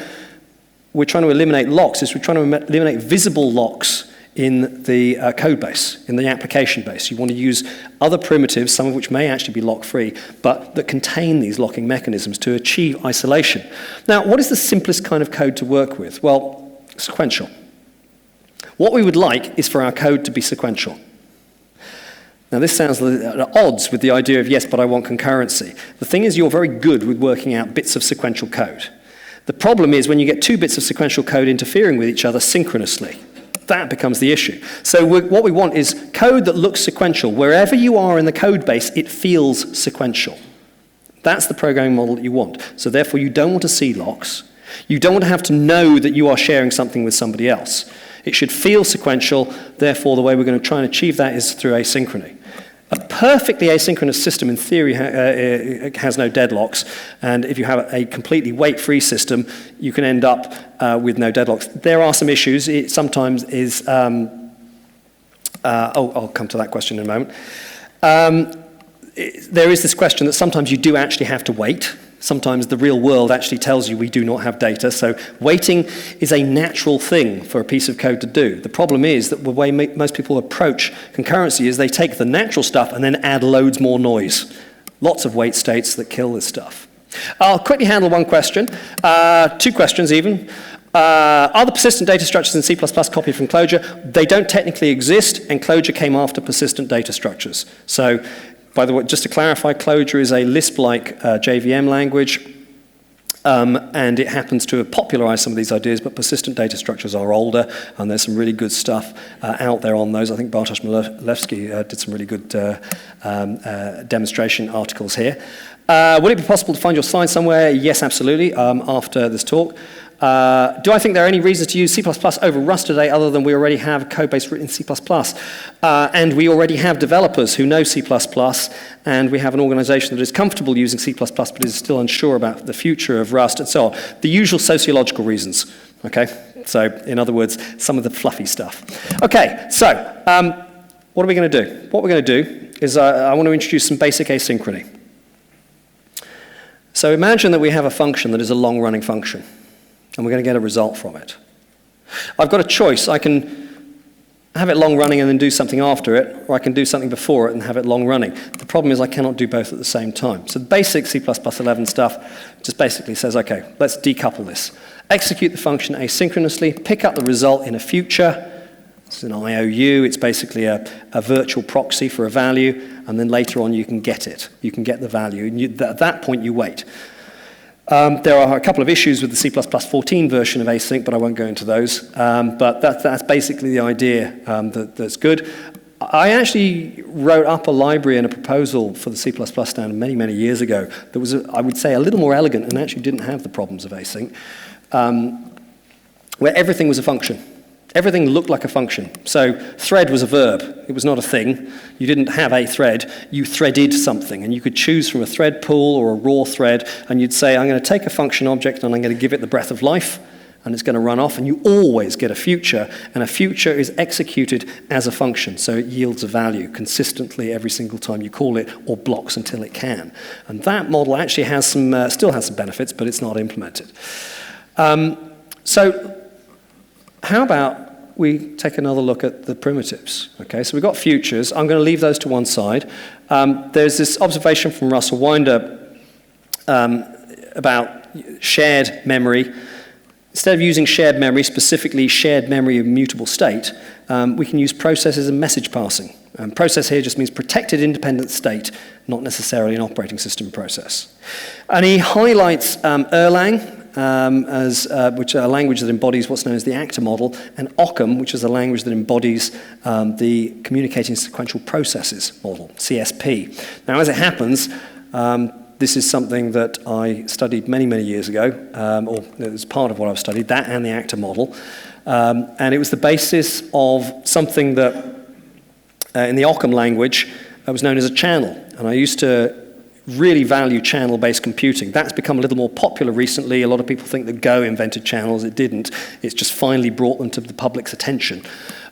A: we're trying to eliminate locks, is we're trying to eliminate visible locks in the code base, in the application base. You want to use other primitives, some of which may actually be lock-free, but that contain these locking mechanisms to achieve isolation. Now, what is the simplest kind of code to work with? Well, sequential. What we would like is for our code to be sequential. Now, this sounds at odds with the idea of, yes, but I want concurrency. The thing is, you're very good with working out bits of sequential code. The problem is when you get 2 bits of sequential code interfering with each other synchronously. That becomes the issue. So what we want is code that looks sequential. Wherever you are in the code base, it feels sequential. That's the programming model that you want. So therefore, you don't want to see locks. You don't want to have to know that you are sharing something with somebody else. It should feel sequential. Therefore, the way we're going to try and achieve that is through asynchrony. A perfectly asynchronous system, in theory, has no deadlocks. And if you have a completely wait-free system, you can end up with no deadlocks. There are some issues. It sometimes is... I'll come to that question in a moment. there is this question that sometimes you do actually have to wait. Sometimes the real world actually tells you we do not have data. So waiting is a natural thing for a piece of code to do. The problem is that the way most people approach concurrency is they take the natural stuff and then add loads more noise. Lots of wait states that kill this stuff. I'll quickly handle one question, 2 questions even. Are the persistent data structures in C++ copied from Clojure? They don't technically exist, and Clojure came after persistent data structures. So, by the way, just to clarify, Clojure is a Lisp-like JVM language, and it happens to have popularized some of these ideas, but persistent data structures are older, and there's some really good stuff out there on those. I think Bartosz Milewski did some really good demonstration articles here. Would it be possible to find your slides somewhere? Yes, absolutely, after this talk. Do I think there are any reasons to use C++ over Rust today other than we already have code base written in C++? And we already have developers who know C++, and we have an organization that is comfortable using C++ but is still unsure about the future of Rust and so on. The usual sociological reasons, okay? So, in other words, some of the fluffy stuff. Okay, so, what are we going to do? What we're going to do is I want to introduce some basic asynchrony. So imagine that we have a function that is a long-running function, and we're going to get a result from it. I've got a choice. I can have it long running and then do something after it, or I can do something before it and have it long running. The problem is I cannot do both at the same time. So the basic C++ 11 stuff just basically says, okay, let's decouple this. Execute the function asynchronously, pick up the result in a future. It's an IOU. It's basically a virtual proxy for a value, and then later on you can get it. You can get the value, and at that point you wait. There are a couple of issues with the C++ 14 version of async, but I won't go into those. But that's basically the idea that's good. I actually wrote up a library and a proposal for the C++ standard many, many years ago that was, I would say, a little more elegant and actually didn't have the problems of async, where everything was a function. Everything looked like a function. So thread was a verb. It was not a thing. You didn't have a thread. You threaded something. And you could choose from a thread pool or a raw thread. And you'd say, I'm going to take a function object and I'm going to give it the breath of life. And it's going to run off. And you always get a future. And a future is executed as a function. So it yields a value consistently every single time you call it, or blocks until it can. And that model actually has some, still has some benefits, but it's not implemented. So how about we take another look at the primitives? Okay, so we've got futures. I'm going to leave those to one side. There's this observation from Russell Winder about shared memory. Instead of using shared memory, specifically shared memory of mutable state, we can use processes and message passing. Process here just means protected independent state, not necessarily an operating system process. And he highlights Erlang, which is a language that embodies what's known as the actor model, and Occam, which is a language that embodies the communicating sequential processes model, CSP. Now, as it happens, this is something that I studied many, many years ago, or it was part of what I've studied, that and the actor model. And it was the basis of something that, in the Occam language, was known as a channel. And I used to really value channel-based computing. That's become a little more popular recently. A lot of people think that Go invented channels. It didn't. It's just finally brought them to the public's attention.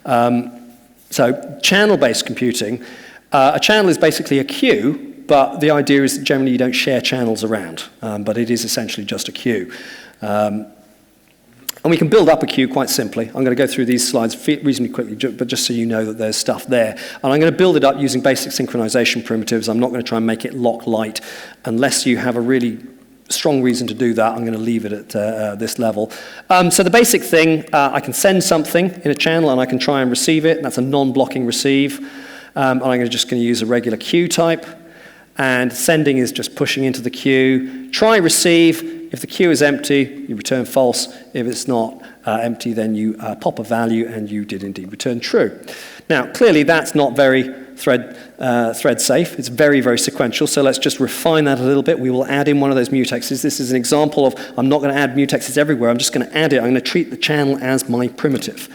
A: So channel-based computing, a channel is basically a queue, but the idea is that generally you don't share channels around, but it is essentially just a queue. And we can build up a queue quite simply. I'm going to go through these slides reasonably quickly, but just so you know that there's stuff there. And I'm going to build it up using basic synchronization primitives. I'm not going to try and make it lock light unless you have a really strong reason to do that. I'm going to leave it at this level. So the basic thing, I can send something in a channel and I can try and receive it. That's a non-blocking receive. And I'm just going to use a regular queue type. And sending is just pushing into the queue. Try receive. If the queue is empty, you return false. If it's not empty, then you pop a value, and you did indeed return true. Now, clearly, that's not very thread safe. It's very, very sequential. So let's just refine that a little bit. We will add in one of those mutexes. This is an example of, I'm not going to add mutexes everywhere. I'm just going to add it. I'm going to treat the channel as my primitive.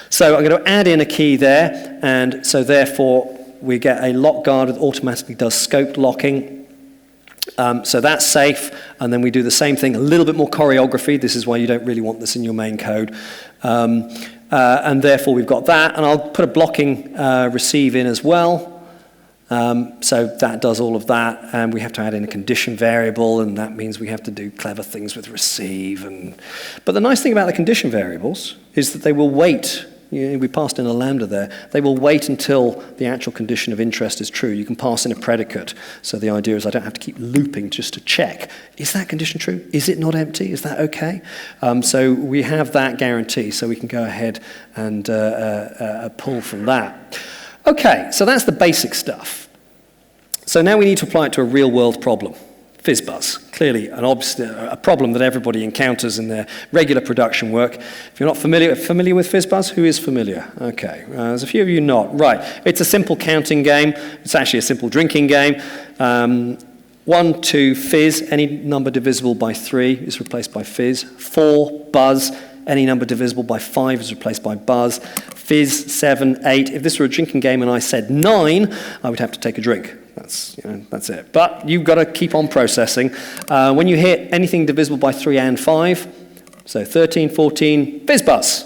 A: So I'm going to add in a key there, and so therefore, we get a lock guard that automatically does scoped locking. So that's safe, and then we do the same thing, a little bit more choreography. This is why you don't really want this in your main code. And therefore we've got that, and I'll put a blocking receive in as well. So that does all of that, and we have to add in a condition variable, and that means we have to do clever things with receive. But the nice thing about the condition variables is that they will wait. We passed in a lambda there. They will wait until the actual condition of interest is true. You can pass in a predicate. So the idea is I don't have to keep looping just to check. Is that condition true? Is it not empty? Is that okay? So we have that guarantee, so we can go ahead and pull from that. Okay, so that's the basic stuff. So now we need to apply it to a real-world problem. FizzBuzz, clearly a problem that everybody encounters in their regular production work. If you're not familiar with FizzBuzz, who is familiar? Okay, there's a few of you not. Right, it's a simple counting game. It's actually a simple drinking game. 1, 2, fizz, any number divisible by 3 is replaced by fizz. 4, buzz, any number divisible by 5 is replaced by buzz. Fizz, 7, 8. If this were a drinking game and I said 9, I would have to take a drink. That's it. But you've got to keep on processing. When you hit anything divisible by 3 and 5, so 13, 14, FizzBuzz,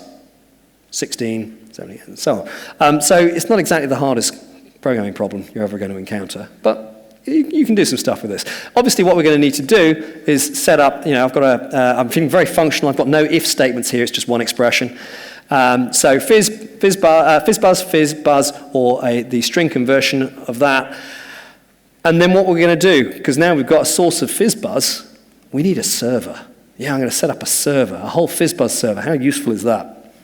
A: 16, 17, and so on. So it's not exactly the hardest programming problem you're ever going to encounter, but you can do some stuff with this. Obviously, what we're going to need to do is set up, I'm feeling very functional. I've got no if statements here. It's just one expression. So FizzBuzz, FizzBuzz, or the string conversion of that. And then what we're going to do, because now we've got a source of FizzBuzz, we need a server. Yeah, I'm going to set up a server, a whole FizzBuzz server. How useful is that?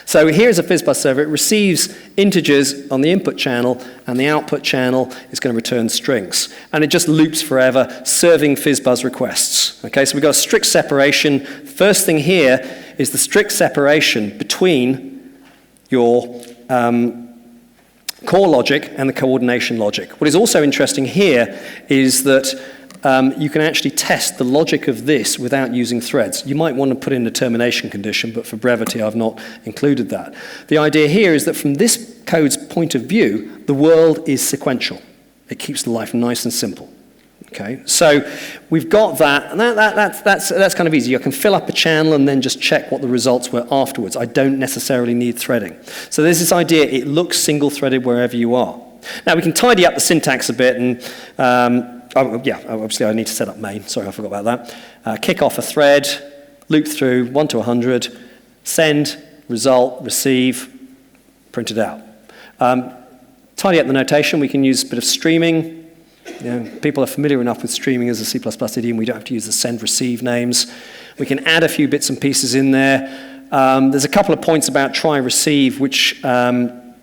A: So here's a FizzBuzz server. It receives integers on the input channel, and the output channel is going to return strings. And it just loops forever, serving FizzBuzz requests. Okay, so we've got a strict separation. First thing here is the strict separation between your core logic and the coordination logic. What is also interesting here is that you can actually test the logic of this without using threads. You might want to put in a termination condition, but for brevity, I've not included that. The idea here is that from this code's point of view, the world is sequential. It keeps the life nice and simple. Okay, so we've got that, and that's kind of easy. I can fill up a channel and then just check what the results were afterwards. I don't necessarily need threading. So there's this idea, it looks single-threaded wherever you are. Now, we can tidy up the syntax a bit, and obviously I need to set up main. Sorry, I forgot about that. Kick off a thread, loop through 1 to 100, send, result, receive, print it out. Tidy up the notation. We can use a bit of streaming. People are familiar enough with streaming as a C++ idiom. We don't have to use the send-receive names. We can add a few bits and pieces in there. There's a couple of points about try-receive, which I'm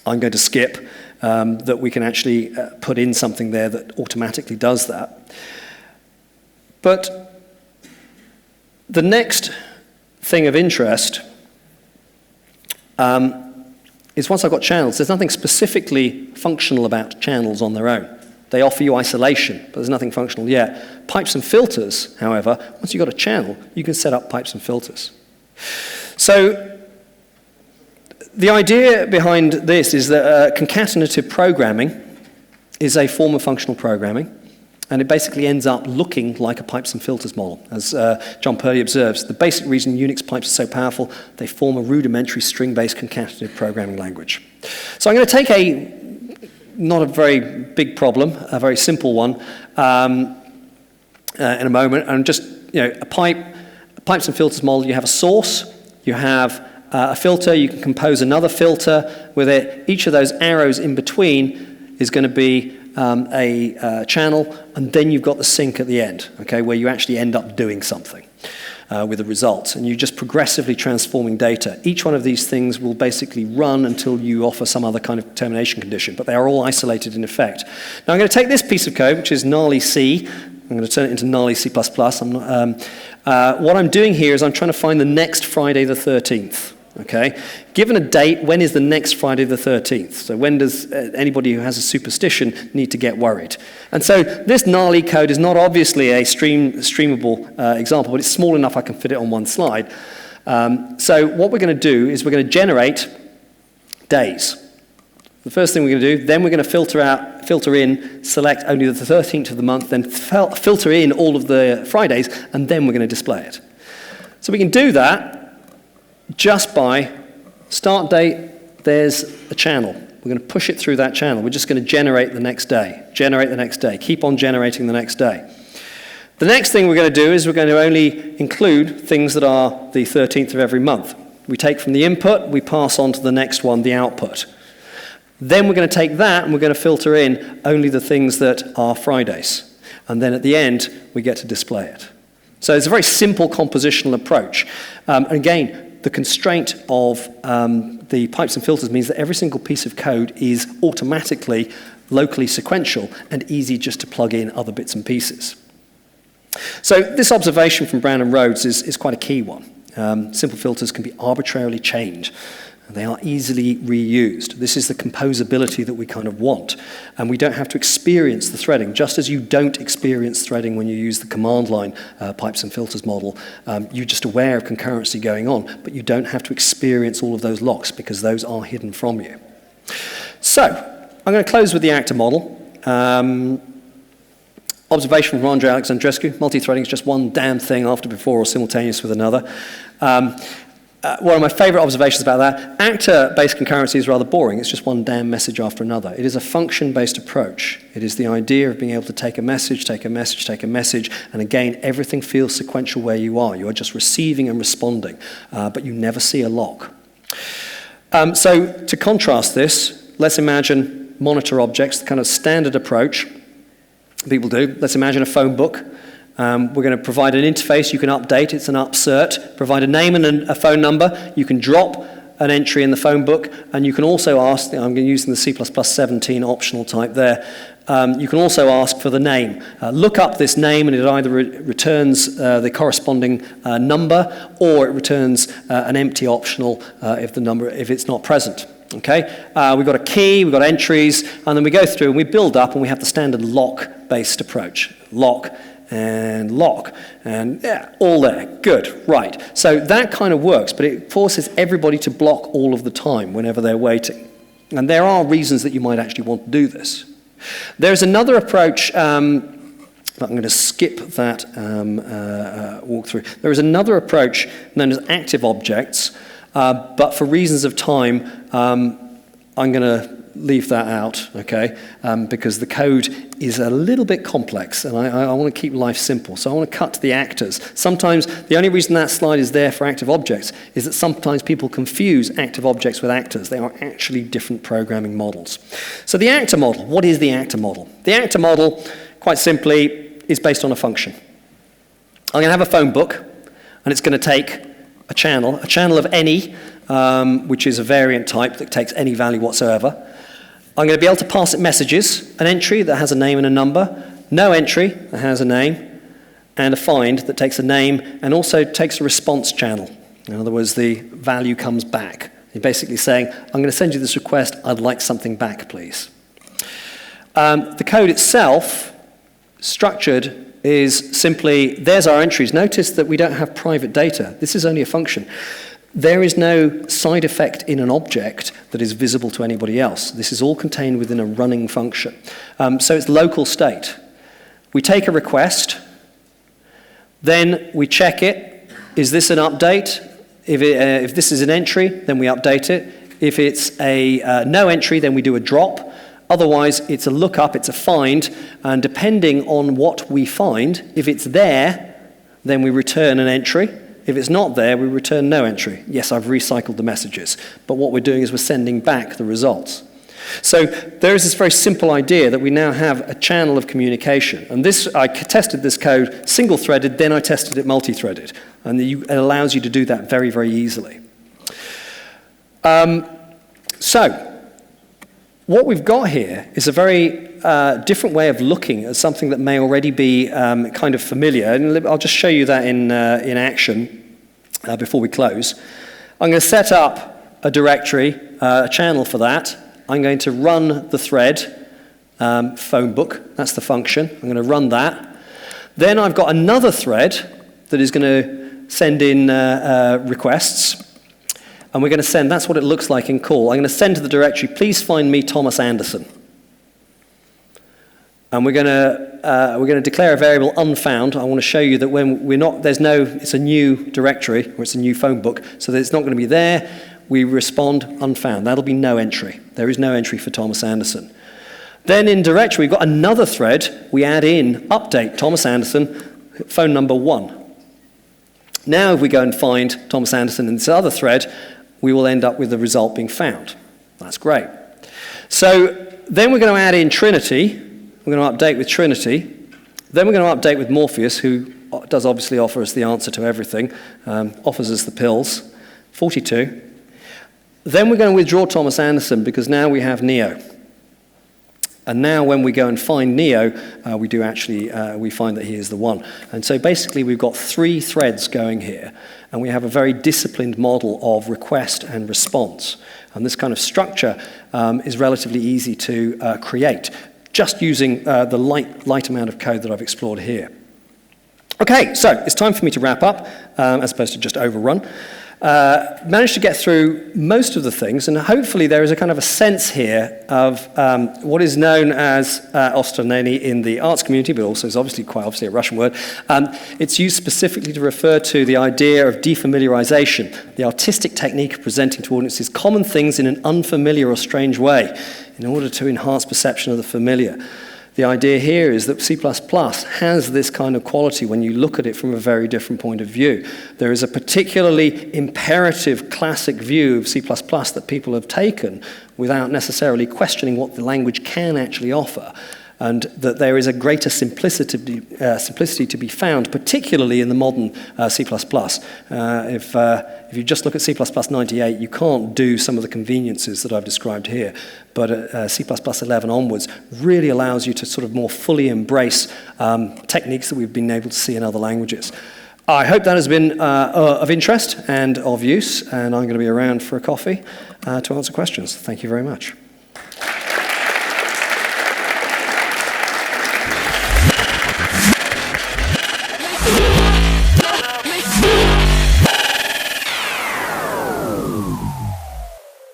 A: going to skip, that we can actually put in something there that automatically does that. But the next thing of interest is once I've got channels, there's nothing specifically functional about channels on their own. They offer you isolation, but there's nothing functional yet. Pipes and filters, however, once you've got a channel, you can set up pipes and filters. So the idea behind this is that concatenative programming is a form of functional programming, and it basically ends up looking like a pipes and filters model. As John Purley observes, the basic reason Unix pipes are so powerful, they form a rudimentary string-based concatenative programming language. So I'm going to take not a very big problem, a very simple one, in a moment, and just, a pipes and filters model. You have a source, you have a filter, you can compose another filter with it. Each of those arrows in between is going to be a channel, and then you've got the sink at the end, okay, where you actually end up doing something with the results, and you're just progressively transforming data. Each one of these things will basically run until you offer some other kind of termination condition, but they are all isolated in effect. Now I'm going to take this piece of code, which is gnarly C. I'm going to turn it into gnarly C++. What I'm doing here is I'm trying to find the next Friday the 13th. Okay, given a date, when is the next Friday the 13th? So when does anybody who has a superstition need to get worried? And so this gnarly code is not obviously a streamable example, but it's small enough I can fit it on one slide. So what we're going to do is we're going to generate days. The first thing we're going to do, then we're going to filter in, select only the 13th of the month, then filter in all of the Fridays, and then we're going to display it. So we can do that just by start date, there's a channel. We're going to push it through that channel. We're just going to generate the next day, generate the next day, keep on generating the next day. The next thing we're going to do is we're going to only include things that are the 13th of every month. We take from the input, we pass on to the next one, the output. Then we're going to take that and we're going to filter in only the things that are Fridays. And then at the end, we get to display it. So it's a very simple compositional approach. And again, the constraint of the pipes and filters means that every single piece of code is automatically locally sequential and easy just to plug in other bits and pieces. So this observation from Brown and Rhodes is quite a key one. Simple filters can be arbitrarily changed. They are easily reused. This is the composability that we kind of want. And we don't have to experience the threading. Just as you don't experience threading when you use the command line pipes and filters model, you're just aware of concurrency going on, but you don't have to experience all of those locks because those are hidden from you. So, I'm going to close with the actor model. Observation from Andrei Alexandrescu, multi-threading is just one damn thing after, before, or simultaneous with another. One of my favorite observations about that, actor-based concurrency is rather boring. It's just one damn message after another. It is a function-based approach. It is the idea of being able to take a message, take a message, take a message, and again, everything feels sequential where you are. You are just receiving and responding, but you never see a lock. So to contrast this, let's imagine monitor objects, the kind of standard approach people do. Let's imagine a phone book. We're going to provide an interface you can update. It's an upsert. Provide a name and a phone number. You can drop an entry in the phone book, and you can also ask, I'm using the C++ 17 optional type there, you can also ask for the name. Look up this name, and it either returns the corresponding number, or it returns an empty optional if it's not present. Okay, we've got a key, we've got entries, and then we go through and we build up, and we have the standard lock-based approach. Lock and lock, and yeah, all there, good, right. So that kind of works, but it forces everybody to block all of the time whenever they're waiting. And there are reasons that you might actually want to do this. There's another approach, but I'm going to skip that walkthrough. There is another approach known as active objects, but for reasons of time, I'm going to leave that out, okay, because the code is a little bit complex, and I want to keep life simple, so I want to cut to the actors. Sometimes, the only reason that slide is there for active objects is that sometimes people confuse active objects with actors. They are actually different programming models. So the actor model, what is the actor model? The actor model, quite simply, is based on a function. I'm going to have a phone book, and it's going to take a channel of any, which is a variant type that takes any value whatsoever. I'm going to be able to pass it messages, an entry that has a name and a number, no entry that has a name, and a find that takes a name and also takes a response channel. In other words, the value comes back. You're basically saying, I'm going to send you this request, I'd like something back, please. The code itself, structured, is simply, there's our entries. Notice that we don't have private data. This is only a function. There is no side effect in an object that is visible to anybody else. This is all contained within a running function. So it's local state. We take a request, then we check it. Is this an update? If this is an entry, then we update it. If it's a no entry, then we do a drop. Otherwise, it's a lookup, it's a find, and depending on what we find, if it's there, then we return an entry. If it's not there, we return no entry. Yes, I've recycled the messages, but what we're doing is we're sending back the results. So there is this very simple idea that we now have a channel of communication. And this, I tested this code single-threaded, then I tested it multi-threaded. And it allows you to do that very, very easily. So what we've got here is a very different way of looking at something that may already be kind of familiar. And I'll just show you that in action before we close. I'm going to set up a directory, a channel for that. I'm going to run the thread, phone book. That's the function. I'm going to run that. Then I've got another thread that is going to send in requests. And we're going to send, that's what it looks like in call. I'm going to send to the directory, please find me Thomas Anderson. And we're going to declare a variable unfound. I want to show you that when we're not, it's a new directory, or it's a new phone book, so that it's not going to be there. we respond unfound. That'll be no entry. There is no entry for Thomas Anderson. Then in directory, we've got another thread. We add in update Thomas Anderson, phone number 1. Now if we go and find Thomas Anderson in this other thread, we will end up with the result being found. That's great. So then we're going to add in Trinity. We're going to update with Trinity. Then we're going to update with Morpheus, who does obviously offer us the answer to everything, offers us the pills, 42. Then we're going to withdraw Thomas Anderson because now we have Neo. And now when we go and find Neo, we find that he is the one. And so basically we've got 3 threads going here, and we have a very disciplined model of request and response. And this kind of structure is relatively easy to create, just using the light amount of code that I've explored here. Okay, so it's time for me to wrap up, as opposed to just overrun. Managed to get through most of the things, and hopefully there is a kind of a sense here of what is known as ostranenie in the arts community, but also is quite obviously a Russian word. It's used specifically to refer to the idea of defamiliarization, the artistic technique of presenting to audiences common things in an unfamiliar or strange way in order to enhance perception of the familiar. The idea here is that C++ has this kind of quality when you look at it from a very different point of view. There is a particularly imperative classic view of C++ that people have taken without necessarily questioning what the language can actually offer, and that there is a greater simplicity to be found, particularly in the modern C++. If you just look at C++ 98, you can't do some of the conveniences that I've described here, but C++ 11 onwards really allows you to sort of more fully embrace techniques that we've been able to see in other languages. I hope that has been of interest and of use, and I'm going to be around for a coffee to answer questions. Thank you very much.